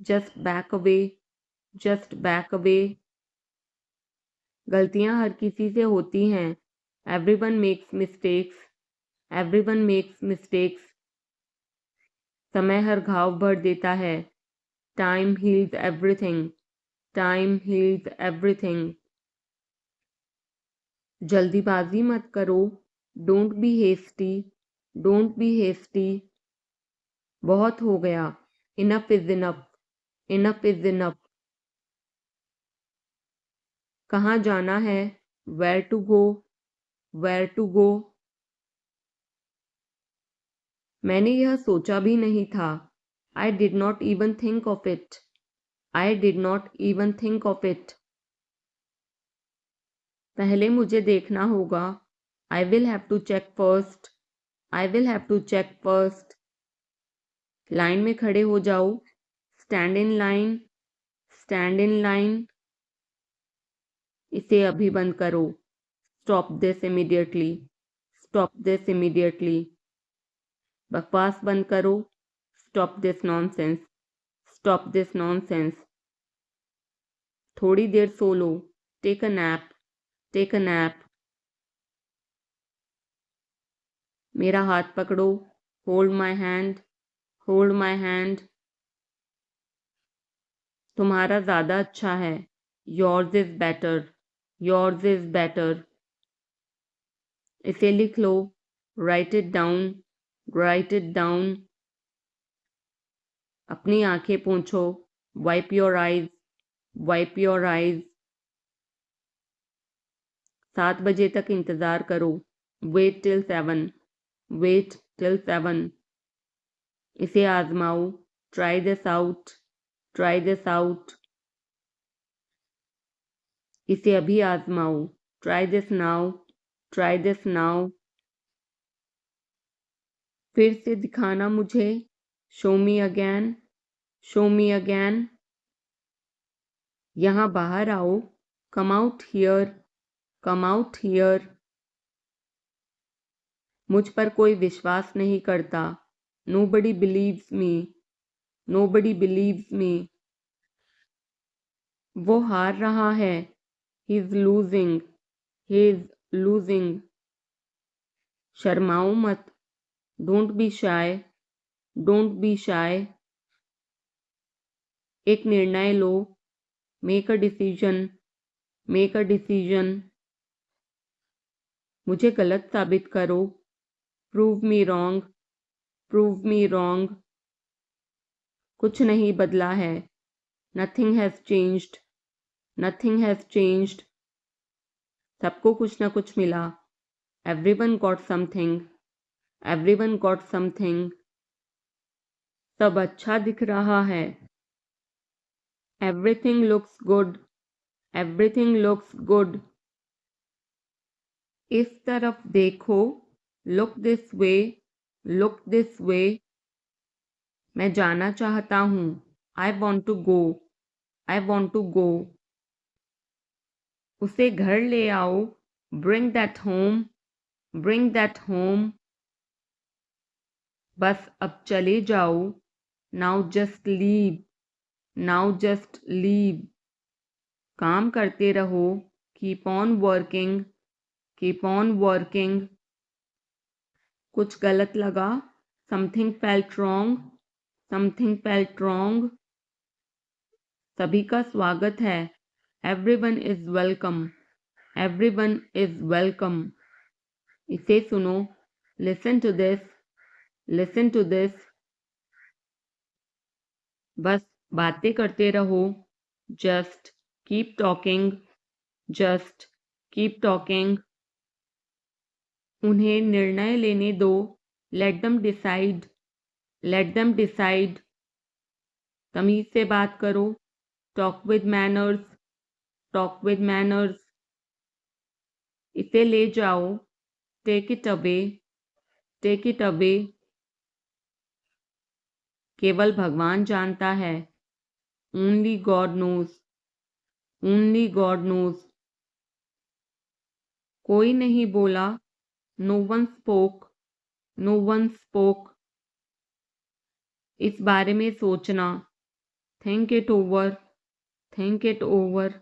just back away, just back away. गलतियां हर किसी से होती हैं, everyone makes mistakes, everyone makes mistakes. समय हर घाव भर देता है, time heals everything, time heals everything. जल्दीबाजी मत करो, don't be hasty, don't be hasty. बहुत हो गया, enough is enough, enough is enough. कहाँ जाना है, where to go, where to go. मैंने यह सोचा भी नहीं था, I did not even think of it, I did not even think of it. पहले मुझे देखना होगा, I will have to check first, I will have to check first. Line में खड़े हो जाओ, stand in line, stand in line. इसे अभी बंद करो, stop this immediately, stop this immediately. बकवास बंद करो, stop this nonsense, stop this nonsense. थोड़ी देर सो लो, take a nap, take a nap. मेरा हाथ पकड़ो, hold my hand, hold my hand. तुम्हारा ज़्यादा अच्छा है, yours is better, yours is better. इसे लिख लो, write it down, write it down. अपनी आंखें पोंछो, wipe your eyes, wipe your eyes. 7 बजे तक इंतज़ार करो, वेट टिल 7, वेट टिल 7। इसे आजमाओ, try this out, try this out. इसे अभी आजमाओ, try this now, try this now. फिर से दिखाना मुझे, show me again, show me again. यहाँ बाहर आओ, come out here, come out here. मुझ पर कोई विश्वास नहीं करता, nobody believes me, nobody believes me. वो हार रहा है, he is losing, he is losing. शर्माओ मत, don't be shy, don't be shy. एक निर्णय लो, make a decision, make a decision. मुझे गलत साबित करो, prove me wrong, prove me wrong. कुछ नहीं बदला है, nothing has changed, nothing has changed. सबको कुछ ना कुछ मिला, everyone got something, everyone got something. सब अच्छा दिख रहा है, everything looks good, everything looks good. इस तरफ देखो, look this way, look this way. मैं जाना चाहता हूँ, I want to go, I want to गो। उसे घर ले आओ, bring that home, bring that home. बस अब चले जाओ, now just leave, now just leave. काम करते रहो, keep on working, keep on working. कुछ गलत लगा, something felt wrong, something felt wrong. सभी का स्वागत है, everyone is welcome, everyone is welcome. इसे सुनो, listen to this, listen to this. बस बातें करते रहो, just keep talking, just keep talking. उन्हें निर्णय लेने दो, let them decide, let them decide. तमीज से बात करो, talk with manners, talk with manners. इसे ले जाओ, take it away, take it away. केवल भगवान जानता है, only God knows, only God knows. कोई नहीं बोला, no one spoke, no one spoke. इस बारे में सोचना, think it over, think it over.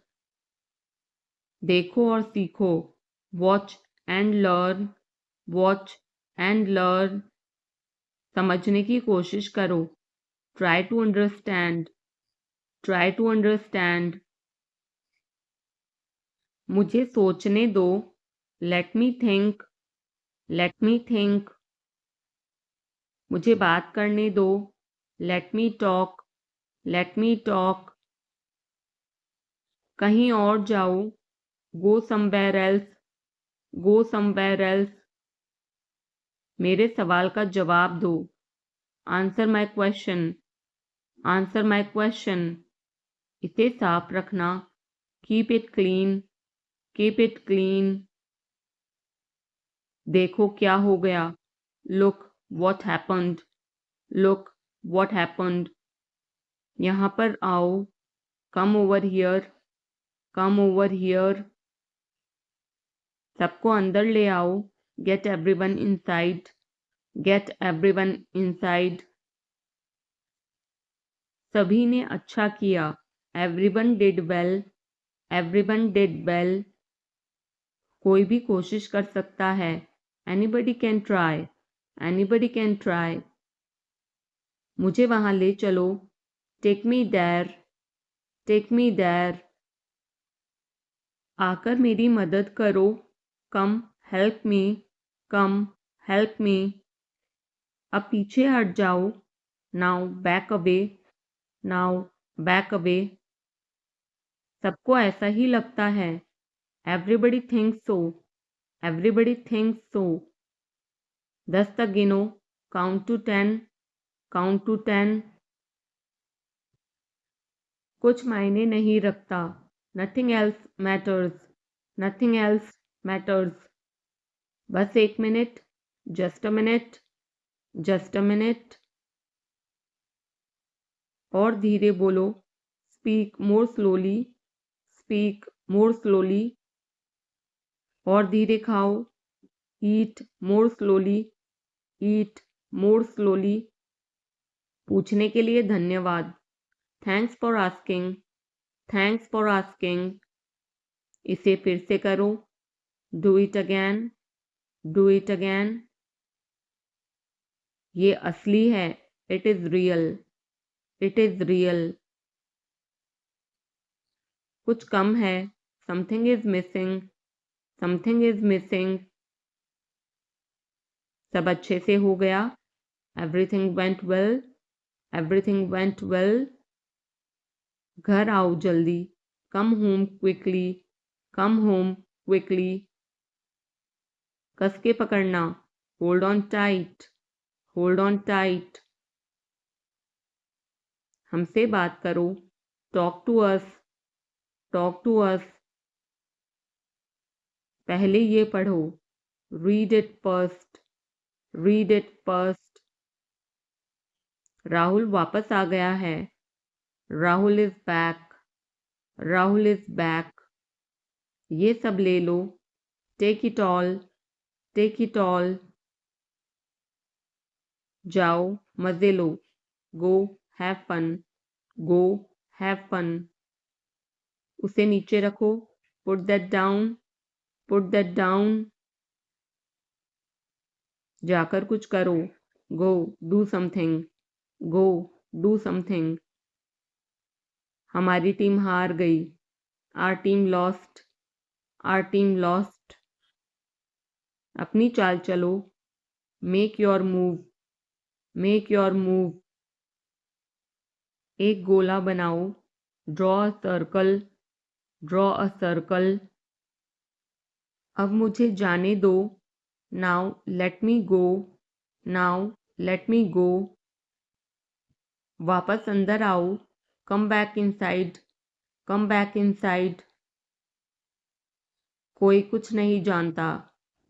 देखो और सीखो, watch and learn, watch and learn. समझने की कोशिश करो, try to understand, try to understand. मुझे सोचने दो, let me think, let me think. मुझे बात करने दो, let me talk, let me talk. कहीं और जाओ, go somewhere else, go somewhere else. मेरे सवाल का जवाब दो, answer my question, answer my question. इसे साफ रखना, keep it clean, keep it clean. देखो क्या हो गया, look what happened, look what happened. यहाँ पर आओ, come over here, come over here. सबको अंदर ले आओ, get everyone inside, get everyone inside. सभी ने अच्छा किया, everyone did well, everyone did well. कोई भी कोशिश कर सकता है, anybody can try, anybody can try. मुझे वहां ले चलो, take me there, take me there. आकर मेरी मदद करो, कम हेल्प मी, कम हेल्प मी। अब पीछे हट जाओ, now back away, now back away. सबको ऐसा ही लगता है, एवरीबडी थिंक्स सो, एवरीबडी थिंक्स सो। 10 तक गिनो, काउंट टू 10, काउंट टू 10। कुछ मायने नहीं रखता, nothing else matters, nothing else matters. बस एक minute, just a minute, just a minute. और धीरे बोलो, speak more slowly, speak more slowly, और धीरे खाओ, ईट मोर स्लोली, ईट मोर स्लोली। पूछने के लिए धन्यवाद, thanks for asking, thanks for asking. इसे फिर से करो, do it again, do it again. ये असली है, it is real, it is real. कुछ कम है, something is missing, something is missing. सब अच्छे से हो गया, everything went well, everything went well. घर आओ जल्दी, come home quickly, come home quickly. कस के पकड़ना, hold on tight, hold on tight. हमसे बात करो, talk to us, talk to us. पहले ये पढ़ो, read it first, read it first. Rahul वापस आ गया है, Rahul is back, Rahul is back. ये सब ले लो, take it all, take it all. जाओ मजे लो, go have fun, go have fun. उसे नीचे रखो, put that down, put that down. जाकर कुछ करो, go do something, go do something. हमारी टीम हार गई, our team lost, are team lost. अपनी चाल चलो, make your move, make your move. एक गोला बनाओ, draw a circle, draw a circle. अब मुझे जाने दो, now let me go, now let me go. वापस अंदर आओ, come back inside, come back inside. कोई कुछ नहीं जानता,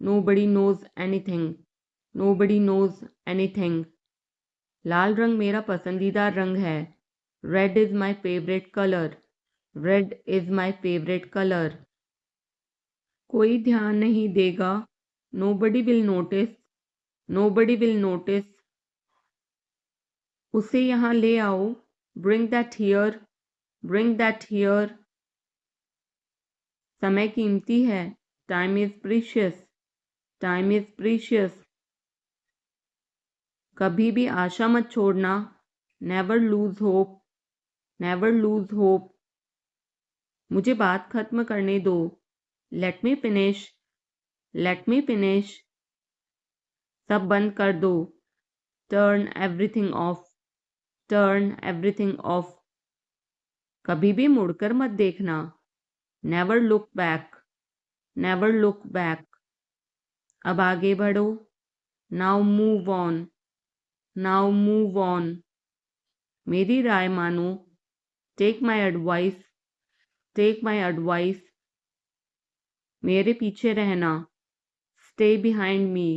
nobody knows anything, nobody knows anything. लाल रंग मेरा पसंदीदा रंग है, red is my favourite colour, red is my favourite colour. कोई ध्यान नहीं देगा, nobody will notice, nobody will notice. उसे यहाँ ले आओ, bring that here, bring that here. समय कीमती है, time is precious, time is precious. कभी भी आशा मत छोड़ना, never lose hope, never lose hope. मुझे बात खत्म करने दो, let me finish, let me finish. सब बंद कर दो, turn everything of, turn everything of. कभी भी मुड़कर मत देखना, never look back, never look back. अब आगे बढ़ो, now move on, now move on. मेरी राय मानो, take my advice, take my advice. मेरे पीछे रहना, stay behind me,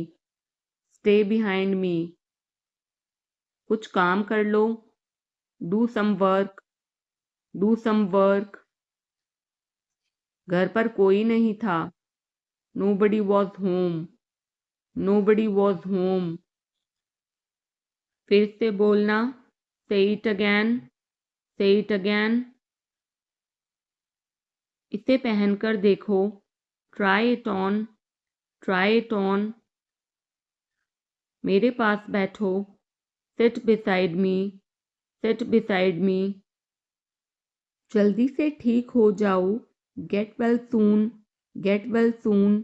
stay behind me. कुछ काम कर लो, do some work, do some work. घर पर कोई नहीं था, nobody was home, nobody was home. फिर से बोलना, say it again, say it again. इसे पहनकर देखो, try it on, try it on. मेरे पास बैठो, seat beside me, seat beside me. जल्दी से ठीक हो जाओ, get well soon, get well soon.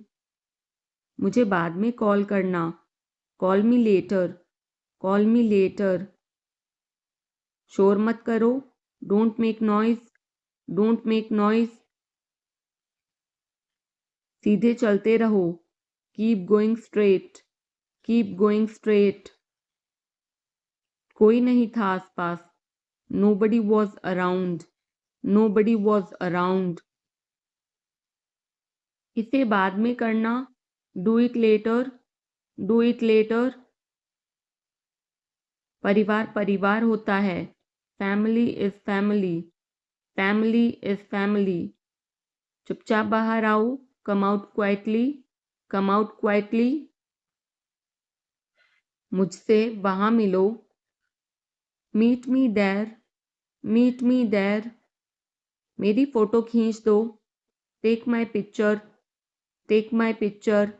मुझे बाद में कॉल करना, call me later, call me later. शोर मत करो, don't make noise, don't make noise. सीधे चलते रहो, keep going straight, keep going straight. कोई नहीं था आसपास, nobody was around, nobody was around. इसे बाद में करना, do it later, do it later. परिवार परिवार होता है, family is family, family is family. चुपचाप बाहर आओ, come out quietly, come out quietly. मुझसे वहाँ मिलो, meet me there, meet me there. मेरी फ़ोटो खींच दो, take my picture, take my picture.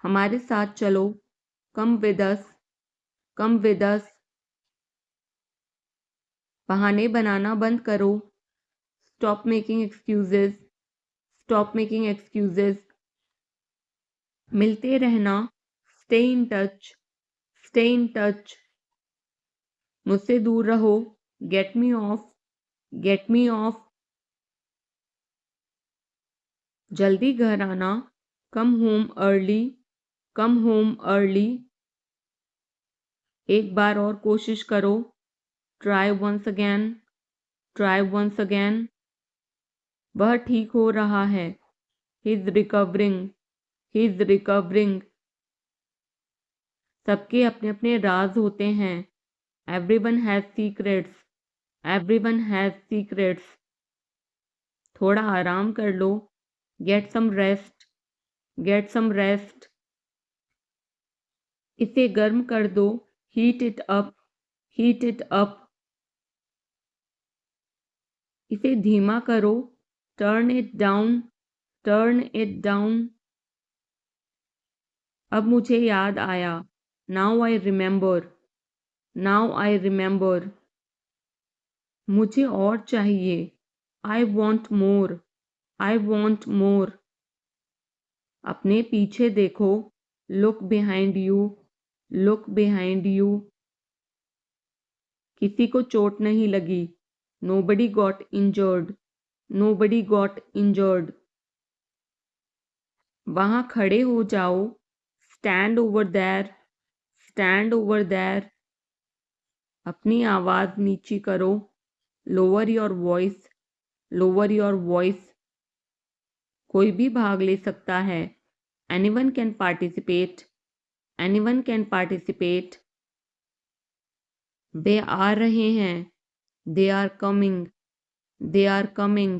हमारे साथ चलो, come with us, come with us. बहाने बनाना बंद करो, stop making excuses, stop making excuses. मिलते रहना, stay in touch, stay in touch. मुझसे दूर रहो, get me off, get me off. जल्दी घर आना, come home early, come home early. एक बार और कोशिश करो, try once again, try once again. वह ठीक हो रहा है, he is recovering, he is recovering. सबके अपने अपने राज होते हैं, everyone has secrets, everyone has secrets. थोड़ा आराम कर लो, get some rest, get some rest. इसे गर्म कर दो, heat it up, heat it up. इसे धीमा करो, turn it down, turn it down. अब मुझे याद आया, now I remember, now I remember. मुझे और चाहिए, I want more, I want more. अपने पीछे देखो, look behind you, look behind you. किसी को चोट नहीं लगी, nobody got injured, nobody got injured. वहाँ खड़े हो जाओ, stand over there, stand over there. अपनी आवाज़ नीची करो, lower your voice, lower your voice. कोई भी भाग ले सकता है, anyone can participate, anyone can participate. वे आ रहे हैं, they are coming, they are coming.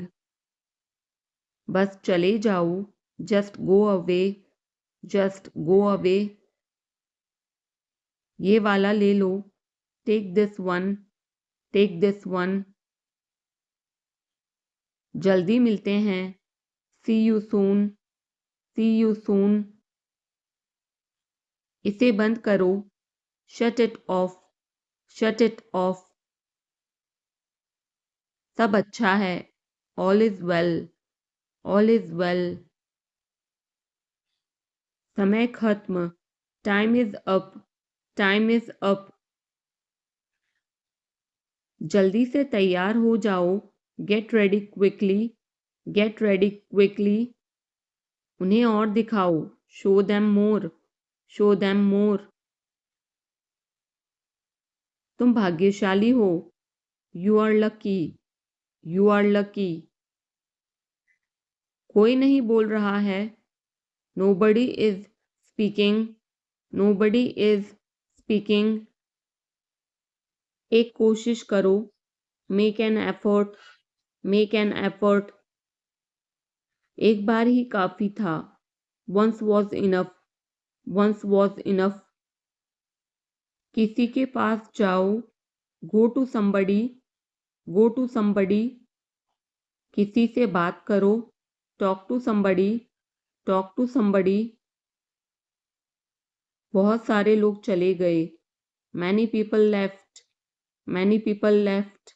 बस चले जाओ, just go away, just go away. ये वाला ले लो, take this one, take this one. जल्दी मिलते हैं, see you soon, C you soon. इसे बंद करो, shut it off, shut it off. सब अच्छा है, all is well, all is well. समय खत्म, time is up, time is up. जल्दी से तैयार हो जाओ, get ready quickly, get ready quickly. उन्हें और दिखाओ, show them more, show them more. तुम भाग्यशाली हो, you are lucky, you are lucky. कोई नहीं बोल रहा है, nobody is speaking, nobody is speaking. एक कोशिश करो, make an effort, make an effort. एक बार ही काफ़ी था, once was enough, once was enough. किसी के पास जाओ, go to somebody, go to somebody. किसी से बात करो, talk to somebody, talk to somebody. बहुत सारे लोग चले गए, many people left, many people left.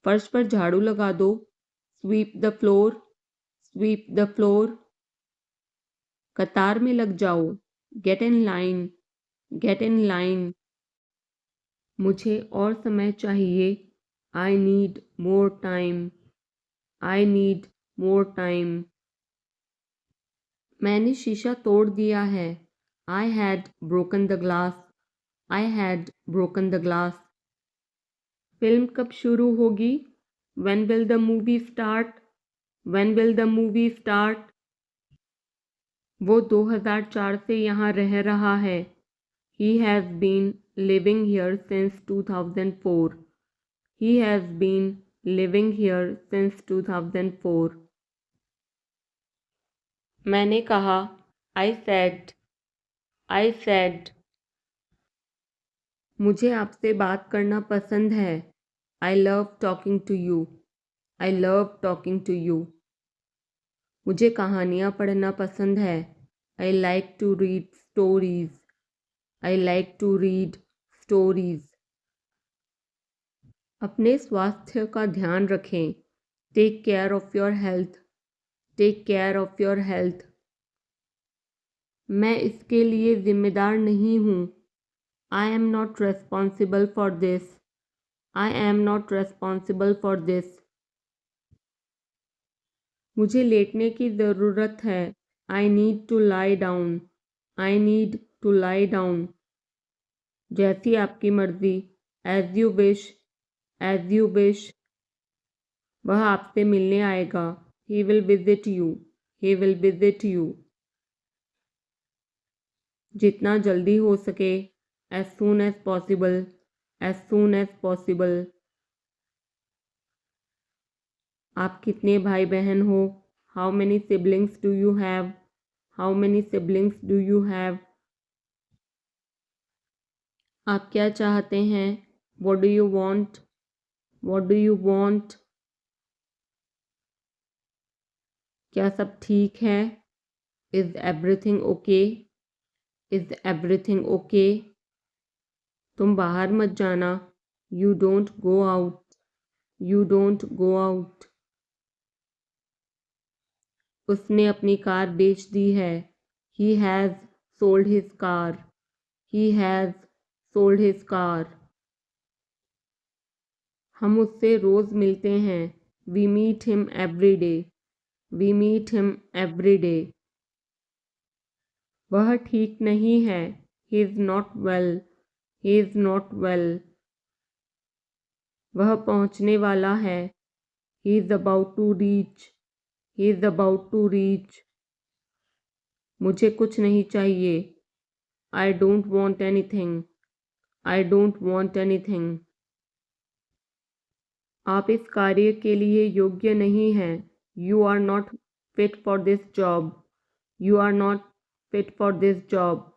फर्श पर झाड़ू लगा दो, sweep the floor, sweep the floor. कतार में लग जाओ, get in line, get in line. मुझे और समय चाहिए, I need more time, I need more time. मैंने शीशा तोड़ दिया है, I had broken the glass, I had broken the glass. Film कब शुरू होगी, when will the movie start, when will the movie start. वो 2004 से यहाँ रह रहा है, he has been living here since 2004, he has been living here since 2004. मैंने कहा, I said, मुझे आपसे बात करना पसंद है, I love talking to you, I love talking to you. मुझे कहानियाँ पढ़ना पसंद है, I like to read stories, I like to read stories. अपने स्वास्थ्य का ध्यान रखें, take care of your health, take care of your health. मैं इसके लिए जिम्मेदार नहीं हूँ, I am not responsible for this, I am not responsible for this. मुझे लेटने की ज़रूरत है, I need to lie down, I need to lie down. जैसी आपकी मर्ज़ी, as you wish, as you wish. वह आपसे मिलने आएगा, he will visit you, he will visit you. जितना जल्दी हो सके, as soon as possible, as soon as possible. आप कितने भाई बहन हो, how many siblings do you have, how many siblings do you have. आप क्या चाहते हैं, what do you want, what do you want. क्या सब ठीक है, is everything okay, is everything okay. तुम बाहर मत जाना, you don't go out, you don't go out. उसने अपनी कार बेच दी है, he has sold his car, he has sold his car. हम उससे रोज़ मिलते हैं, we meet him every day, we meet him every day. वह ठीक नहीं है, he is not well, he is not well. वह पहुंचने वाला है, he is about to reach, he is about to reach. मुझे कुछ नहीं चाहिए, I don't want anything, I don't want anything. आप इस कार्य के लिए योग्य नहीं हैं, you are not fit for this job, you are not fit for this job.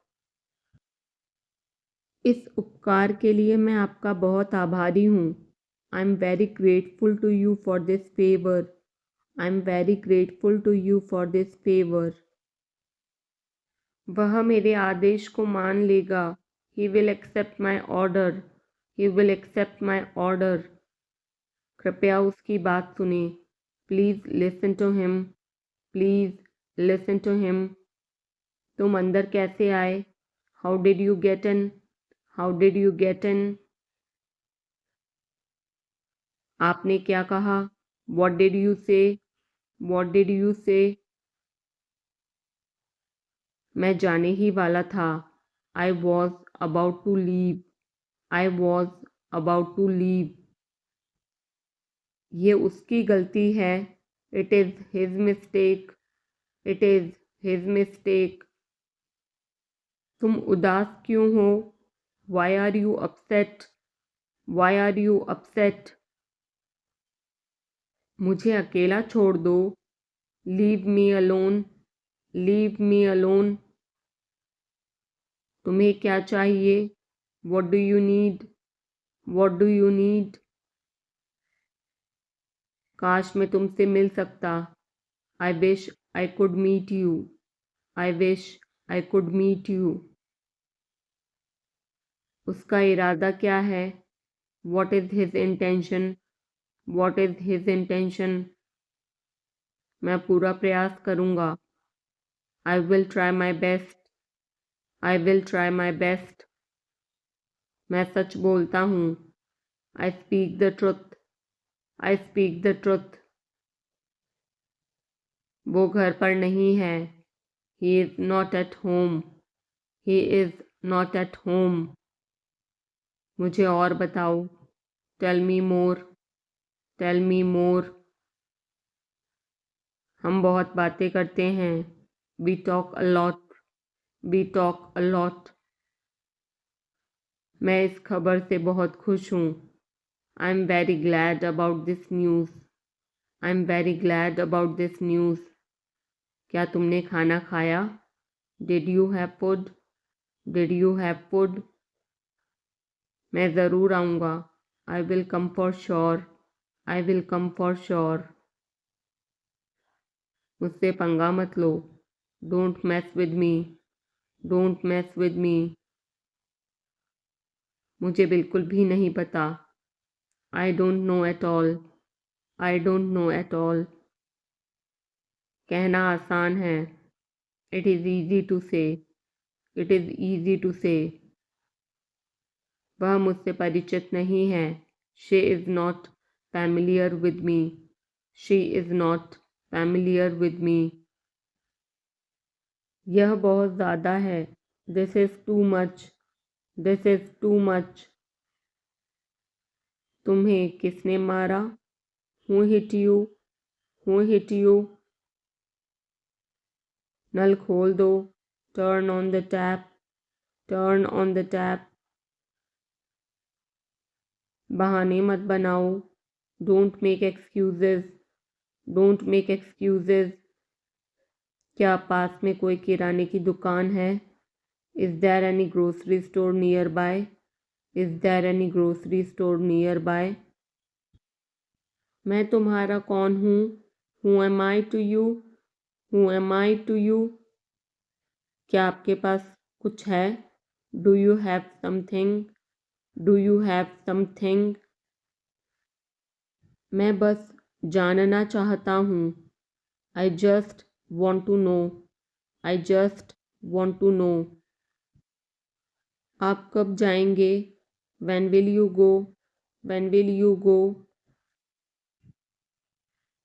इस उपकार के लिए मैं आपका बहुत आभारी हूँ, I am very grateful to you for this favor, I am very grateful to you for this favor. वह मेरे आदेश को मान लेगा, he will accept my order, he will accept my order. कृपया उसकी बात सुने, please listen to him, please listen to him. तुम अंदर कैसे आए, how did you get in, how did you get in. आपने क्या कहा, what did you say, what did you say. मैं जाने ही वाला था, I was about to leave, I was about to leave. ये उसकी गलती है, it is his mistake, it is his mistake. तुम उदास क्यों हो, why are you upset, why are you upset. मुझे अकेला छोड़ दो, leave me alone, leave me alone. तुम्हें क्या चाहिए, what do you need, what do you need. काश मैं तुमसे मिल सकता, I wish I could meet you, I wish I could meet you. उसका इरादा क्या है, what is his intention, what is his intention. मैं पूरा प्रयास करूँगा, I will try my best, I will try my best. मैं सच बोलता हूँ, I speak the truth, I speak the truth. वो घर पर नहीं है, he is not at home, he is not at home. मुझे और बताओ, tell me more, tell me more. हम बहुत बातें करते हैं, we talk a lot, we talk a lot. मैं इस खबर से बहुत खुश हूँ, I'm very glad about this news. I'm very glad about this news. क्या तुमने खाना खाया? Did you have food? Did you have food? मैं ज़रूर आऊँगा. I will come for sure. I will come for sure. मुझसे पंगा मत लो. Don't mess with me. Don't mess with me. मुझे बिल्कुल भी नहीं पता. I don't know at all. I don't know at all. कहना आसान है. It is easy to say. It is easy to say. वह मुझसे परिचित नहीं है. She is not familiar with me. She is not familiar with me. यह बहुत ज़्यादा है. This is too much. This is too much. तुम्हें किसने मारा? Who hit you? Who hit you? नल खोल दो. Turn on the tap. Turn on the tap. बहाने मत बनाओ. Don't make excuses. Don't make excuses. क्या पास में कोई किराने की दुकान है? Is there any grocery store nearby? Is there any grocery store nearby? मैं तुम्हारा कौन हूँ? Who am I to you? Who am I to you? क्या आपके पास कुछ है? Do you have something? Do you have something? मैं बस जानना चाहता हूँ. I just want to know. I just want to know. आप कब जाएंगे? When will you go? When will you go?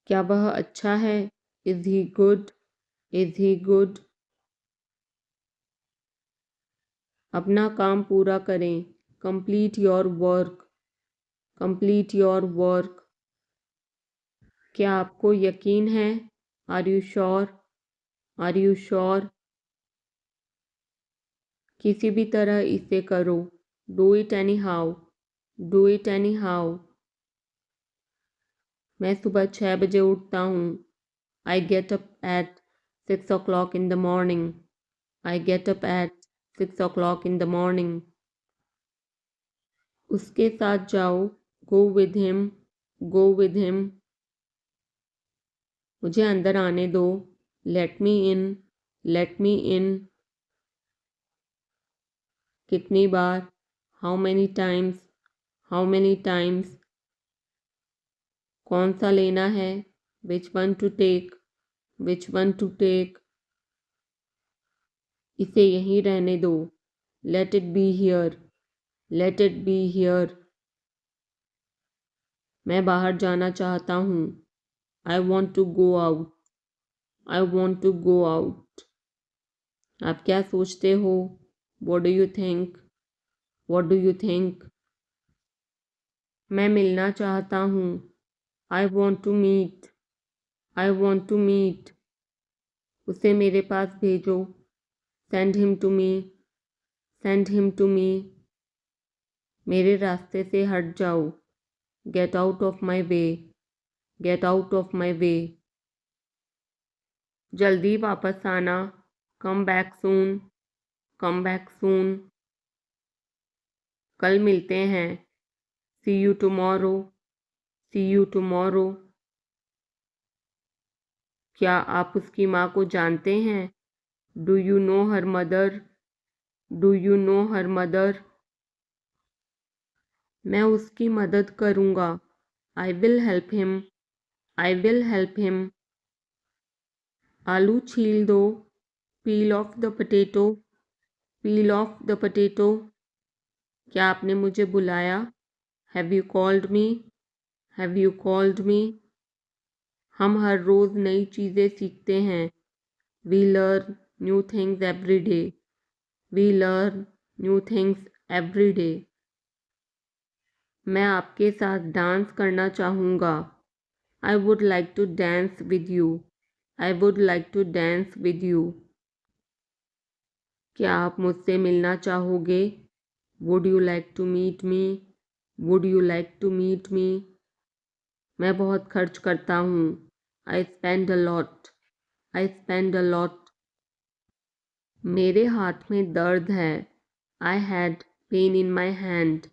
क्या वह अच्छा है? Is he good? Is he good? अपना काम पूरा करें. Complete your work. Complete your work. क्या आपको यकीन है? Are you sure? Are you sure? किसी भी तरह इसे करो. Do it anyhow. Do it anyhow. मैं सुबह 6 बजे उठता हूँ. I get up at 6 o'clock in the morning. I get up at 6 o'clock in the morning. उसके साथ जाओ. Go with him. Go with him. मुझे अंदर आने दो. Let me in. Let me in. कितनी बार? How many times? How many times? कौन सा लेना है? Which one to take? Which one to take? इसे यहीं रहने दो. Let it be here. Let it be here. मैं बाहर जाना चाहता हूँ. I want to go out. I want to go out. आप क्या सोचते हो? What do you think? What do you think? मैं मिलना चाहता हूँ. I want to meet. I want to meet. उसे मेरे पास भेजो. Send him to me. Send him to me. मेरे रास्ते से हट जाओ. Get out of my way. Get out of my way. जल्दी वापस आना. Come back soon. Come back soon. कल मिलते हैं. See you tomorrow. See you tomorrow. क्या आप उसकी माँ को जानते हैं? Do you know her mother? Do you know her mother? मैं उसकी मदद करूँगा. I will help him. I will help him. आलू छील दो. Peel off the potato. Peel off the potato. क्या आपने मुझे बुलाया? Have you called me? Have you called me? हम हर रोज़ नई चीज़ें सीखते हैं. We learn new things every day. We learn new things every day. मैं आपके साथ डांस करना चाहूँगा. I would like to dance with you. I would like to dance with you. क्या आप मुझसे मिलना चाहोगे? Would you like to meet me? Would you like to meet me? मैं बहुत खर्च करता हूँ। I spend a lot. I spend a lot. मेरे हाथ में दर्द है। I had pain in my hand.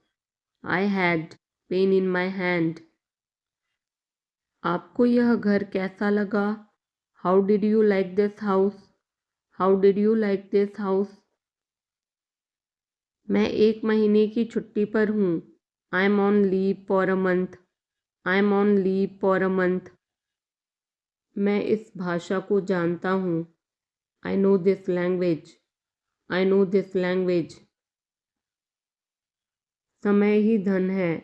I had pain in my hand. आपको यह घर कैसा लगा? How did you like this house? How did you like this house? मैं 1 महीने की छुट्टी पर हूँ। I am on leave for a month. I am on leave for a month. मैं इस भाषा को जानता हूँ। I know this language. I know this language. समय ही धन है।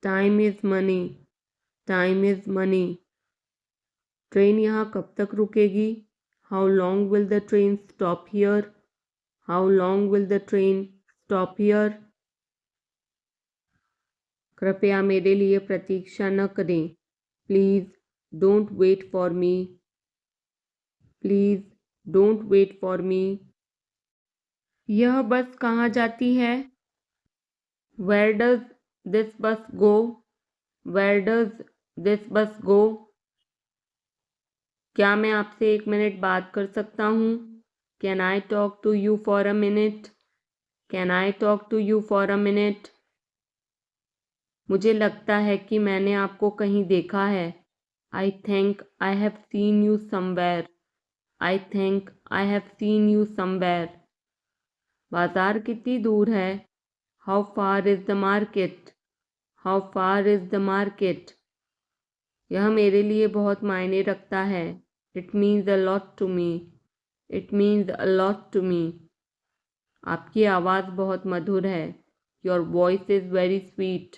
Time is money. Time is money. Train यहाँ कब तक रुकेगी? How long will the train stop here? How long will the train stop here? कृपया मेरे लिए प्रतीक्षा न करें। Please don't wait for me. Please don't wait for me. यह बस कहाँ जाती है? वेयर डज दिस बस गो? वेयर डज दिस बस गो? क्या मैं आपसे 1 मिनट बात कर सकता हूँ? Can I talk to you for a minute? Can I talk to you for a minute? मुझे लगता है कि मैंने आपको कहीं देखा है। I think I have seen you somewhere. I think I have seen you somewhere. बाजार कितनी दूर है? How far is the market? How far is the market? यह मेरे लिए बहुत मायने रखता है। It means a lot to me. It means a lot to me. आपकी आवाज़ बहुत मधुर है। Your voice is very sweet.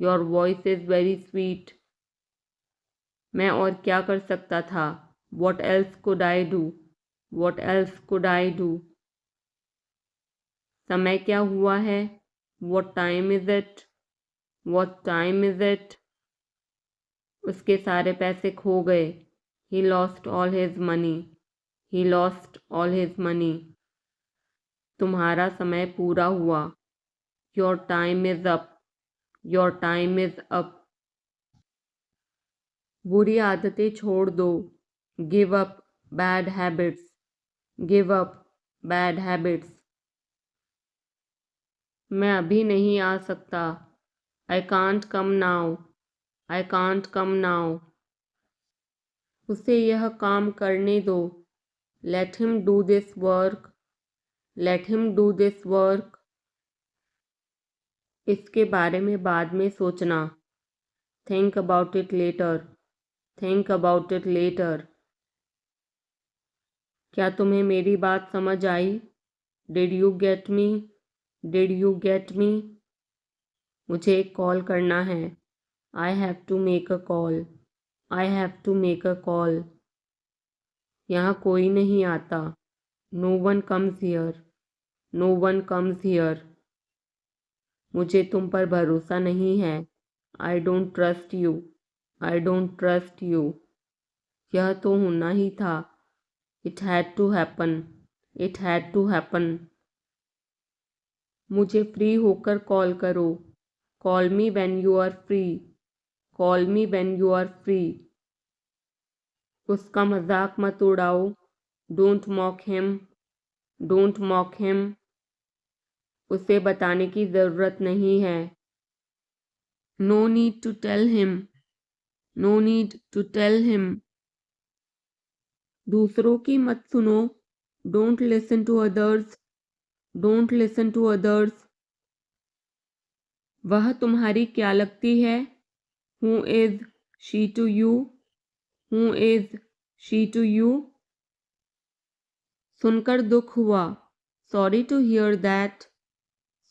Your voice is very sweet. मैं और क्या कर सकता था? What else could I do? What else could I do? समय क्या हुआ है? What time is it? What time is it? उसके सारे पैसे खो गए। He lost all his money. He lost all his money. तुम्हारा समय पूरा हुआ। Your time is up. Your time is up. बुरी आदतें छोड़ दो। Give up bad habits. Give up bad habits. मैं अभी नहीं आ सकता। I can't come now. I can't come now. उसे यह काम करने दो। Let him do this work. Let him do this work. इसके बारे में बाद में सोचना। Think about it later. Think about it later. क्या तुम्हें मेरी बात समझ आई? Did you get me? Did you get me? मुझे एक कॉल करना है। I have to make a call. I have to make a call. यहाँ कोई नहीं आता। No one comes here. No one comes here. मुझे तुम पर भरोसा नहीं है। I don't trust you. I don't trust you. यह तो होना ही था। It had to happen. It had to happen. मुझे फ्री होकर कॉल करो। Call me when you are free. Call me when you are free. उसका मजाक मत उड़ाओ। Don't mock him. Don't mock him. उसे बताने की ज़रूरत नहीं है। No need to tell him. No need to tell him. दूसरों की मत सुनो। Don't listen to others. Don't listen to others. वह तुम्हारी क्या लगती है? Who is she to you? Who is she to you? सुनकर दुख हुआ। Sorry to hear that.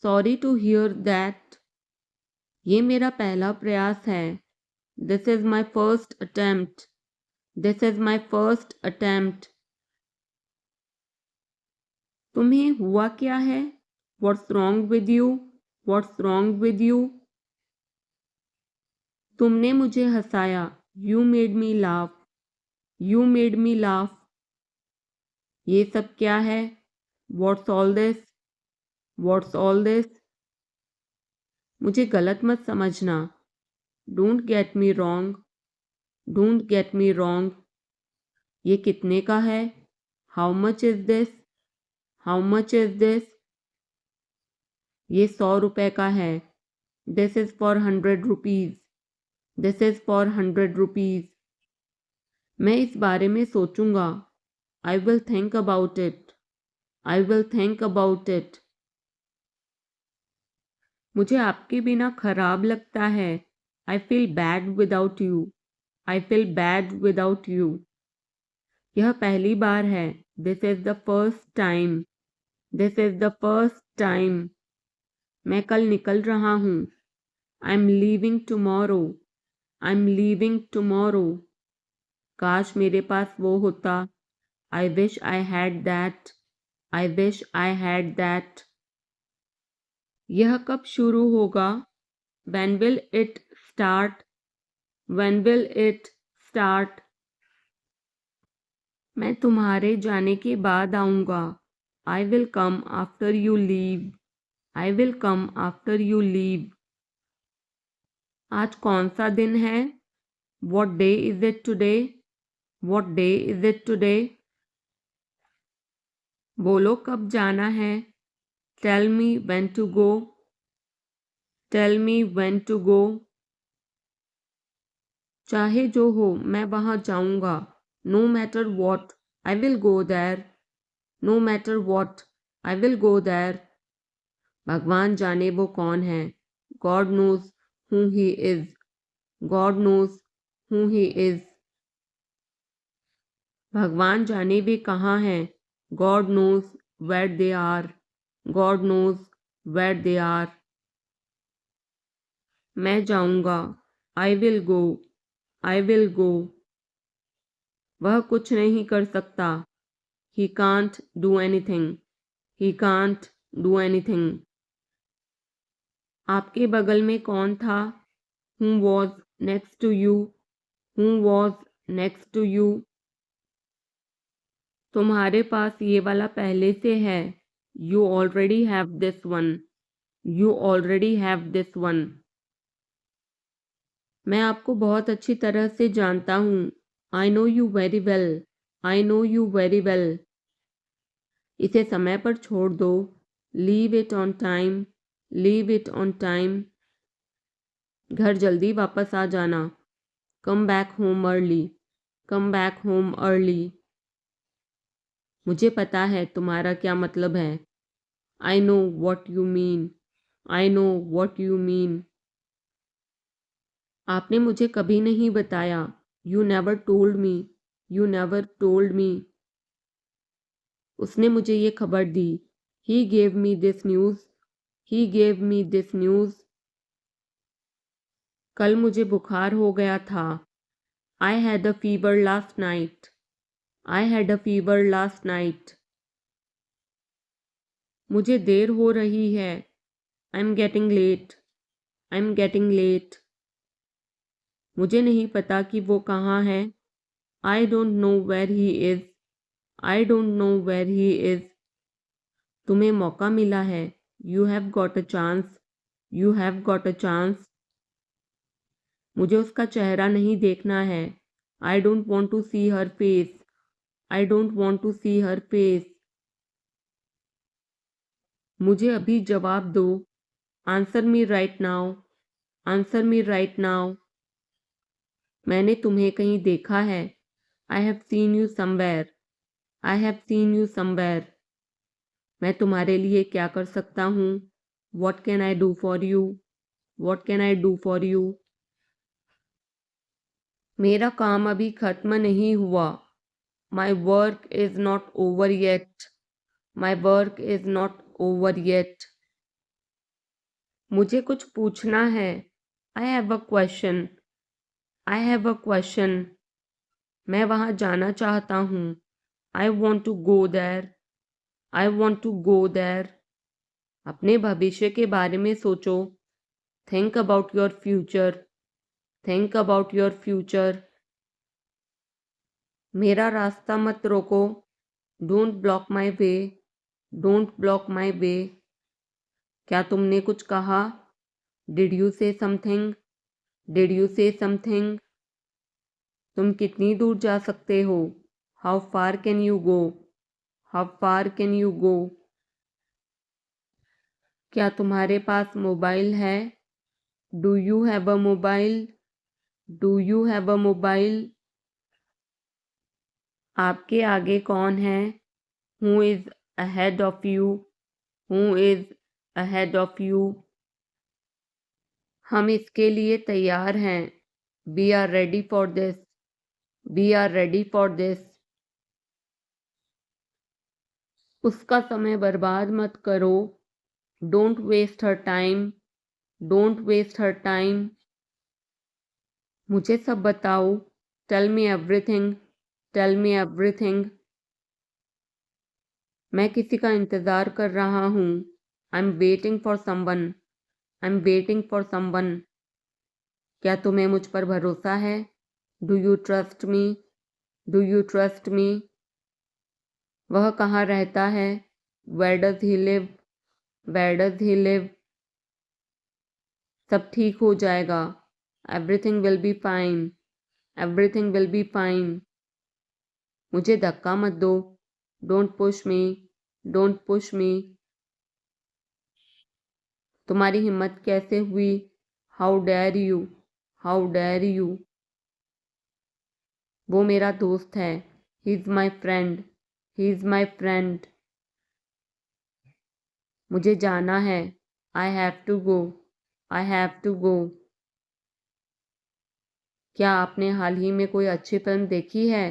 Sorry to hear that. ये मेरा पहला प्रयास है। This is my first attempt. This is my first attempt. तुम्हें हुआ क्या है? What's wrong with you? What's wrong with you? तुमने मुझे हंसाया। You made me laugh. You made me laugh. ये सब क्या है? What's all this? What's all this? मुझे गलत मत समझना। Don't get me wrong, don't get me wrong. ये कितने का है? How much is this, how much is this. ये 100 रुपए का है। This is for 100 rupees, this is for 100 rupees. मैं इस बारे में सोचूंगा। I will think about it, I will think about it. मुझे आपके बिना खराब लगता है। I feel bad without you, I feel bad without you. यह पहली बार है। This is the first time, this is the first time. मैं कल निकल रहा हूँ। I am leaving tomorrow, I am leaving tomorrow. काश मेरे पास वो होता। I wish I had that, I wish I had that. यह कब शुरू होगा? When will it start? When will it start? मैं तुम्हारे जाने के बाद आऊँगा। I will come after you leave, I will come after you leave। आज कौन सा दिन है? What day is it today? What day is it today? बोलो कब जाना है? Tell me when to go, tell me when to go। चाहे जो हो मैं वहाँ जाऊँगा। No matter what, I will go there, no matter what, I will go there। भगवान जाने वो कौन है। God knows who he is, God knows who he is। भगवान जाने वे कहाँ हैं। God knows where they are, God knows where they are। मैं जाऊँगा। I will go, I will go। वह कुछ नहीं कर सकता। He can't do anything, he can't do anything। आपके बगल में कौन था? Who was next to you, who was next to you। तुम्हारे पास ये वाला पहले से है। You already have this one, you already have this one। मैं आपको बहुत अच्छी तरह से जानता हूँ। I know you very well, I know you very well। इसे समय पर छोड़ दो। Leave it on time, leave it on time। घर जल्दी वापस आ जाना। Come back home early, come back home early। मुझे पता है तुम्हारा क्या मतलब है। I know what you mean, I know what you mean। आपने मुझे कभी नहीं बताया। You never told me, you never told me। उसने मुझे ये खबर दी। He gave me this news, he gave me this news। कल मुझे बुखार हो गया था। I had a fever last night, I had a fever last night। मुझे देर हो रही है। I'm getting late, I'm getting late। मुझे नहीं पता कि वो कहाँ है। I don't know where he is, I don't know where he is। तुम्हें मौका मिला है। You have got a chance, you have got a chance। मुझे उसका चेहरा नहीं देखना है। I don't want to see her face, I don't want to see her face। मुझे अभी जवाब दो। Answer me right now, answer me right now। मैंने तुम्हें कहीं देखा है। I have seen you somewhere, I have seen you somewhere। मैं तुम्हारे लिए क्या कर सकता हूँ। What can I do for you, what can I do for you। मेरा काम अभी खत्म नहीं हुआ। My work is not over yet, my work is not over yet। मुझे कुछ पूछना है। I have a question, I have a question। मैं वहाँ जाना चाहता हूँ। I want to go there, I want to go there। अपने भविष्य के बारे में सोचो। Think about your future, think about your future। मेरा रास्ता मत रोको। Don't block my way, don't block my way। क्या तुमने कुछ कहा? Did you say something? Did you say something? तुम कितनी दूर जा सकते हो? How far can you go? How far can you go? क्या तुम्हारे पास मोबाइल है? Do you have a mobile? Do you have a mobile? आपके आगे कौन है? Who is ahead of you? Who is ahead of you? हम इसके लिए तैयार हैं। We are ready for this. We are ready for this. उसका समय बर्बाद मत करो। Don't waste her time. Don't waste her time. मुझे सब बताओ। Tell me everything. Tell me everything. मैं किसी का इंतज़ार कर रहा हूँ। I am waiting for someone. I am waiting for someone. क्या तुम्हें मुझ पर भरोसा है? Do you trust me? Do you trust me? वह कहाँ रहता है? Where does he live? Where does he live? सब ठीक हो जाएगा। Everything will be fine. Everything will be fine. मुझे धक्का मत दो। Don't push me. Don't push me. तुम्हारी हिम्मत कैसे हुई? How dare you? How dare you? वो मेरा दोस्त है। He is my friend. He is my friend. मुझे जाना है। I have to go. I have to go. क्या आपने हाल ही में कोई अच्छी फिल्म देखी है?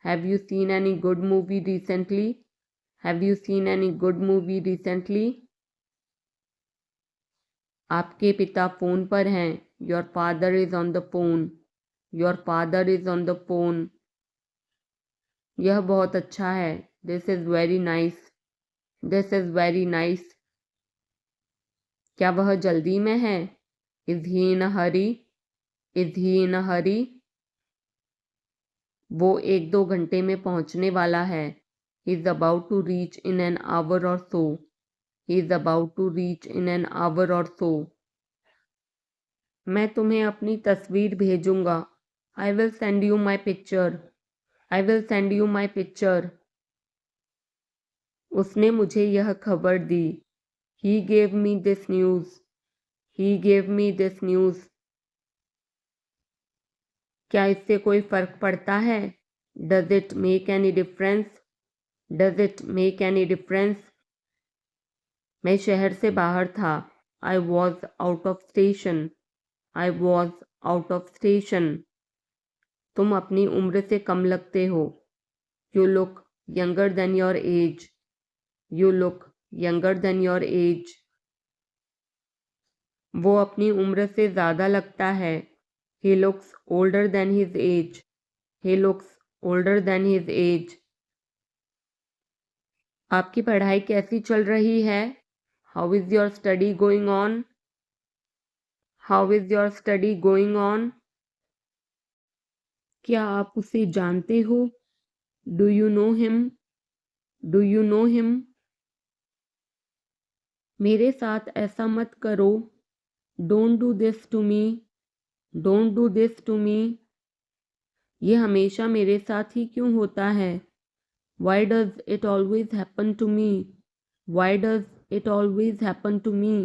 Have you seen any good movie recently? Have you seen any good movie recently? आपके पिता फ़ोन पर हैं। Your father is on the phone. Your father is on the phone. यह बहुत अच्छा है। This is very nice. This is very nice. क्या वह जल्दी में है? Is he in a hurry? Is he in a hurry? वो 1-2 घंटे में पहुंचने वाला है। He is about to reach in an hour or so. He is about to reach in an hour or so. मैं तुम्हें अपनी तस्वीर भेजूंगा। I will send you my picture. I will send you my picture. उसने मुझे यह खबर दी। He gave me this news. He gave me this news. क्या इससे कोई फ़र्क पड़ता है? Does it make any difference? Does it make any difference? मैं शहर से बाहर था। I was out of station. I was out of station. तुम अपनी उम्र से कम लगते हो। You look younger than your age. You look younger than your age. वो अपनी उम्र से ज़्यादा लगता है। He looks older than his age. He looks older than his age. आपकी पढ़ाई कैसी चल रही है? How is your study going on? How is your study going on? क्या आप उसे जानते हो? Do you know him? Do you know him? मेरे साथ ऐसा मत करो। Don't do this to me. Don't do this to me. ये हमेशा मेरे साथ ही क्यों होता है? Why does it always happen to me? Why does it always happen to me?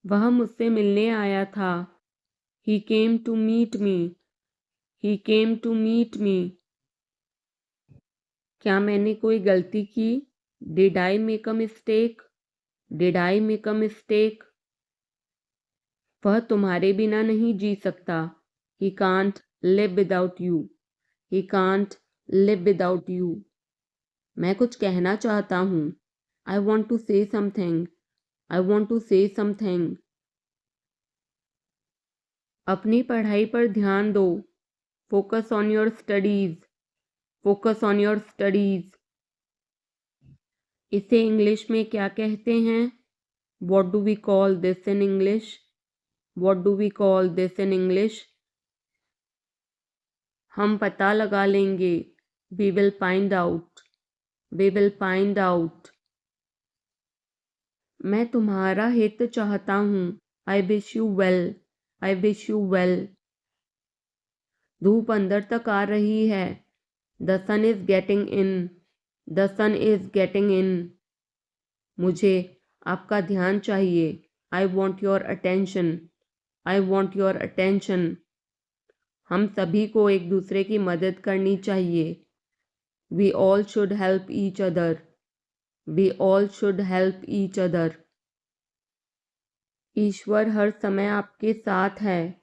वह मुझसे मिलने आया था। He came to meet me. He came to meet me. क्या मैंने कोई गलती की? Did I make a mistake? Did I make a mistake? वह तुम्हारे बिना नहीं जी सकता। He can't live without you. He can't live without you. मैं कुछ कहना चाहता हूँ। I want to say something. I want to say something. अपनी पढ़ाई पर ध्यान दो। Focus on your studies. Focus on your studies. इसे इंग्लिश में क्या कहते हैं? What do we call this in English? What do we call this in English? हम पता लगा लेंगे। We will find out. We will find out. मैं तुम्हारा हित चाहता हूँ। I wish you well. I wish you well. धूप अंदर तक आ रही है। The sun is getting in. The sun is getting in. मुझे आपका ध्यान चाहिए। I want your attention. I want your attention. हम सभी को एक दूसरे की मदद करनी चाहिए। We all should help each other. We all should help each other. ईश्वर हर समय आपके साथ है।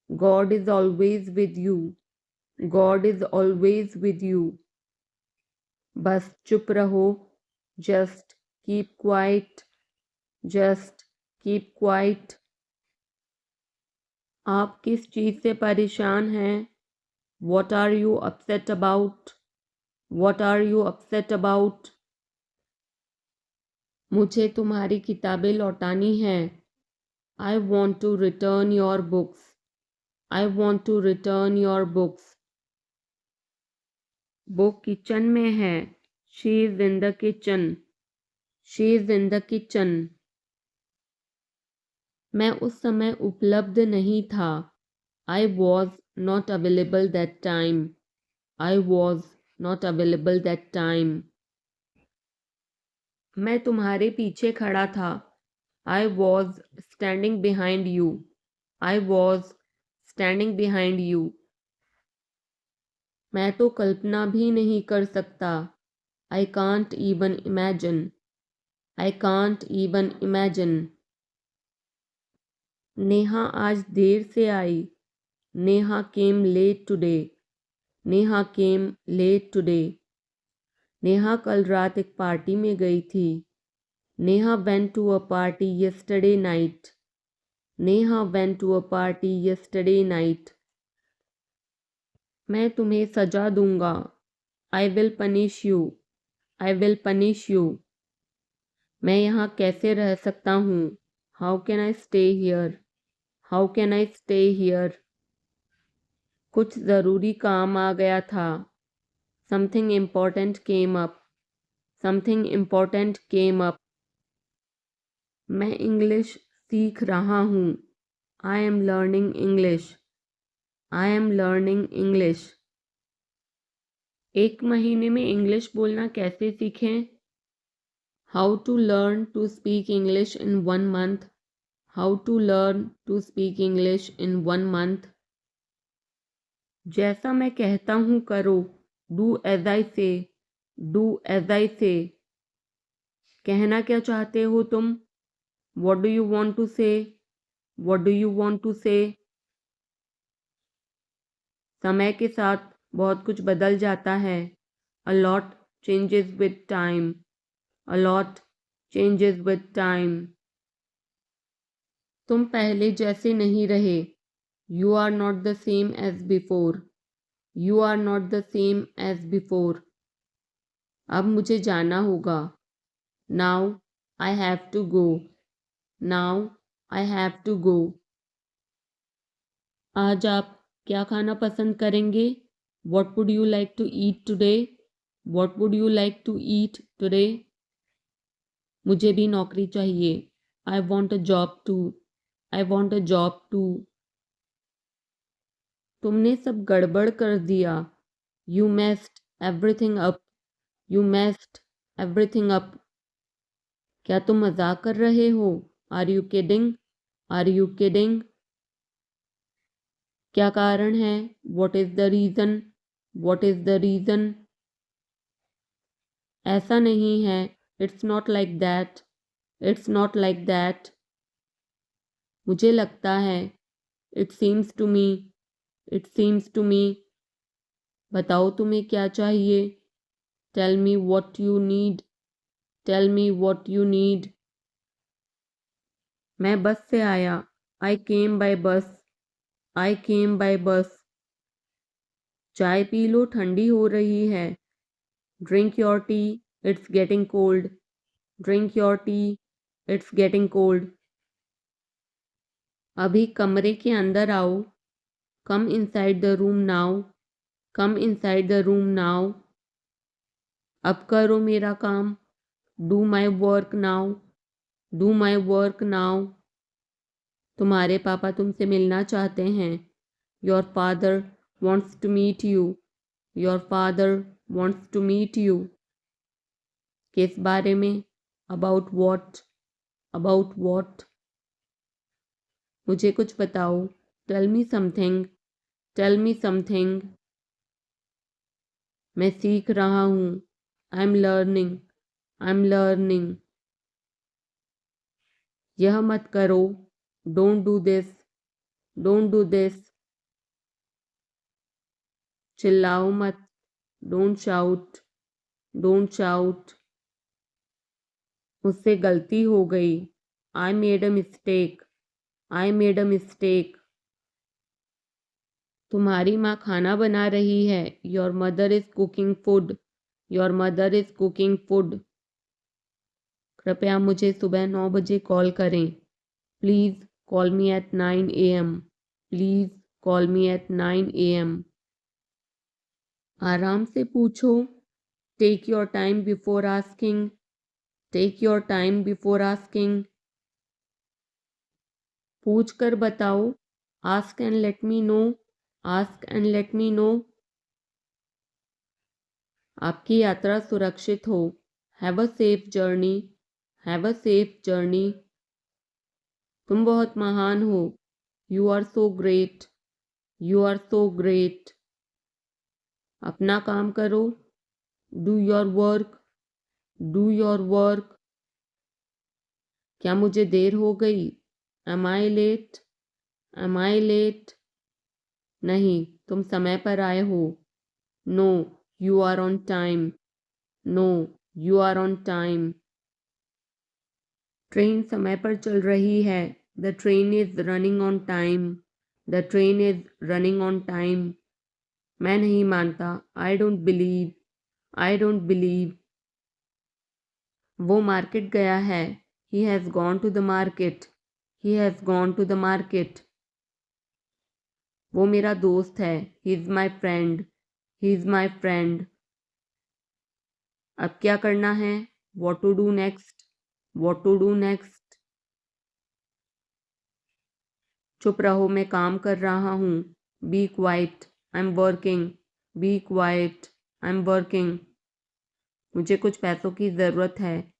God is always with you. God is always with you. बस चुप रहो। Just keep quiet. Just keep quiet. आप किस चीज़ से परेशान हैं? What are you upset about? What are you upset about? मुझे तुम्हारी किताबें लौटानी हैं। I want to return your books. I want to return your books. वो किचन में है। She is in the kitchen. She is in the kitchen. मैं उस समय उपलब्ध नहीं था। I was not available that time. I was not available that time. मैं तुम्हारे पीछे खड़ा था। I was standing behind you. I was standing behind you. मैं तो कल्पना भी नहीं कर सकता। I can't even imagine. I can't even imagine. Neha आज देर से आई। Neha came late today. Neha came late today. Neha कल रात एक पार्टी में गई थी। Neha went to a party yesterday night. Neha went to a party yesterday night. मैं तुम्हें सजा दूंगा। I will punish you. I will punish you. मैं यहाँ कैसे रह सकता हूँ? How can I stay here? How can I stay here? कुछ ज़रूरी काम आ गया था। Something important came up. Something important came up. मैं इंग्लिश सीख रहा हूँ। I am learning English. I am learning English. एक महीने में इंग्लिश बोलना कैसे सीखें? How to learn to speak English in 1 month. How to learn to speak English in 1 month. जैसा मैं कहता हूँ करो। डू एज आई से। डू एज आई से। कहना क्या चाहते हो तुम? What do you want to say? What do you want to say? समय के साथ बहुत कुछ बदल जाता है। A lot changes with time. A lot changes with time. तुम पहले जैसे नहीं रहे। You are not the same as before. You are not the same as before. अब मुझे जाना होगा। Now I have to go. Now I have to go. आज आप क्या खाना पसंद करेंगे? What would you like to eat today? What would you like to eat today? मुझे भी नौकरी चाहिए। I want a job too. I want a job too. तुमने सब गड़बड़ कर दिया। You messed everything up. You messed everything up. क्या तुम मजाक कर रहे हो? Are you kidding? Are you kidding? क्या कारण है? What is the reason? What is the reason? ऐसा नहीं है। It's not like that. It's not like that. मुझे लगता है। It seems to me. It seems to me. बताओ तुम्हें क्या चाहिए? Tell me what you need. Tell me what you need. मैं बस से आया। आई केम बाय बस। आई केम बाय बस। चाय पी लो, ठंडी हो रही है। Drink your tea. It's getting cold. Drink your tea. It's getting cold. अभी कमरे के अंदर आओ। Come inside the room now. Come inside the room now. अब करो मेरा काम। Do my work now. Do my work now. तुम्हारे पापा तुमसे मिलना चाहते हैं। Your father wants to meet you. Your father wants to meet you. किस बारे में? About what. About what. मुझे कुछ बताओ। Tell me something. Tell me something. मैं सीख रहा हूँ। I am learning. I am learning. यह मत करो। Don't do this. Don't do this. चिल्लाओ मत। Don't shout. Don't shout. मुझसे गलती हो गई। I made a mistake. I made a mistake. तुम्हारी माँ खाना बना रही है। Your mother is cooking food. Your mother is cooking food. कृपया मुझे सुबह 9 बजे कॉल करें। Please call me at 9 AM। Please call me at 9 AM। आराम से पूछो। Take your time before asking. Take your time before asking. पूछ कर बताओ। Ask and let me know. Ask and let me know. आपकी यात्रा सुरक्षित हो। Have a safe journey. Have a safe journey. तुम बहुत महान हो। You are so great. You are so great. अपना काम करो। Do your work. Do your work. क्या मुझे देर हो गई? Am I late? Am I late? नहीं, तुम समय पर आए हो। No, you are on time. No, you are on time. Train समय पर चल रही है। The train is running on time. The train is running on time. मैं नहीं मानता। I don't believe. I don't believe. वो मार्केट गया है। He has gone to the market. He has gone to the market. वो मेरा दोस्त है। He is my friend. He is my friend. अब क्या करना है? What to do next? What to do next? चुप रहो, मैं काम कर रहा हूँ। Be quiet. I am working. Be quiet. I am working. मुझे कुछ पैसों की ज़रूरत है।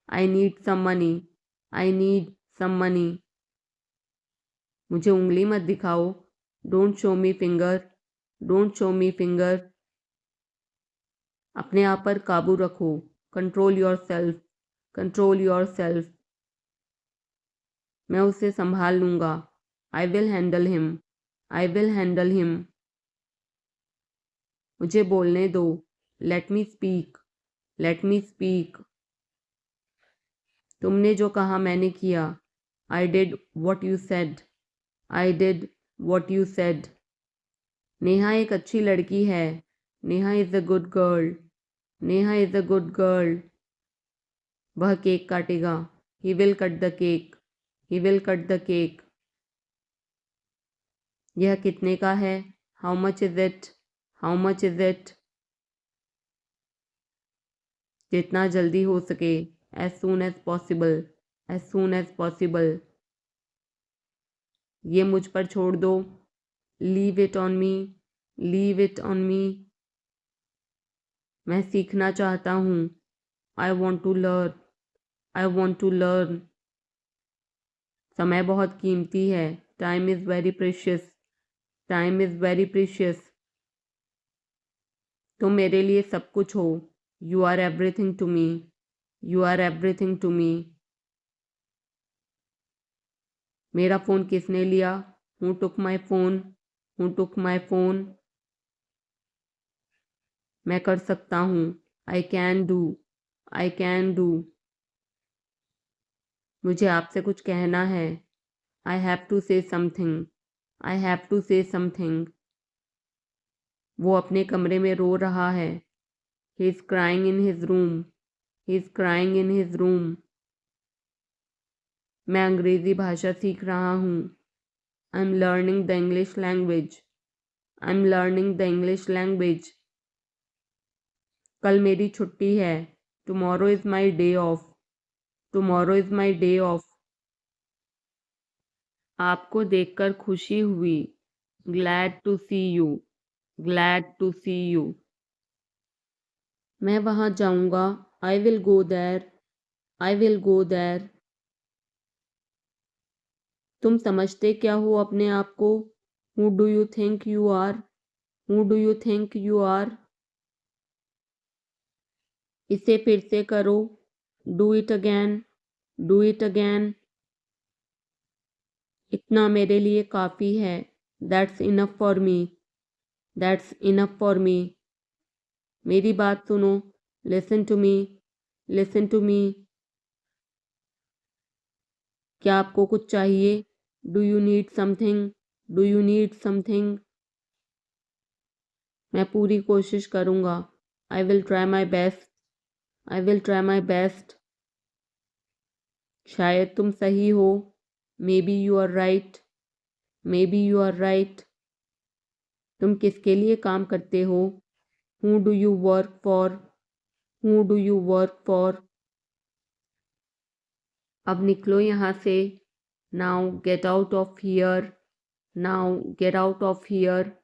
I need some money. I need some money. मुझे उंगली मत दिखाओ। Don't show me finger. Don't show me finger. अपने आप पर काबू रखो। Control your self. Control your self. मैं उसे संभाल लूँगा। I will handle him. I will handle him. मुझे बोलने दो। Let me speak. Let me speak. तुमने जो कहा मैंने किया। I did what you said. I did what you said. Neha एक अच्छी लड़की है। Neha is a good girl. Neha is a good girl. वह केक काटेगा। He will cut the cake. He will cut the cake. यह कितने का है? How much is it? How much is it? जितना जल्दी हो सके। As soon as possible. As soon as possible. ये मुझ पर छोड़ दो। Leave it on me. Leave it on me. मैं सीखना चाहता हूँ। I want to learn. I want to learn. समय बहुत कीमती है। Time is very precious. Time is very precious. तुम मेरे लिए सब कुछ हो। You are everything to me. You are everything to me. मेरा फ़ोन किसने लिया? Who took my phone? Who took my phone? मैं कर सकता हूँ। I can do. I can do. मुझे आपसे कुछ कहना है। I have to say something. I have to say something. वो अपने कमरे में रो रहा है। He is crying in his room. He is crying in his room. मैं अंग्रेज़ी भाषा सीख रहा हूँ। I am learning the English language. I am learning the English language. कल मेरी छुट्टी है। Tomorrow is my day off. Tomorrow is my day off. आपको देखकर खुशी हुई। Glad to see you. Glad to see you. मैं वहाँ जाऊँगा। I will go there. I will go there. तुम समझते क्या हो अपने आप को? Who do you think you are? Who do you think you are? इसे फिर से करो। Do it again. Do it again. इतना मेरे लिए काफ़ी है। That's enough for me. That's enough for me. मेरी बात सुनो। Listen to me. Listen to me. क्या आपको कुछ चाहिए? Do you need something? Do you need something? मैं पूरी कोशिश करूँगा। I will try my best. I will try my best. शायद तुम सही हो। Maybe you are right. Maybe you are right. तुम किसके लिए काम करते हो? Who do you work for? Who do you work for? अब निकलो यहाँ से। Now get out of here. Now get out of here.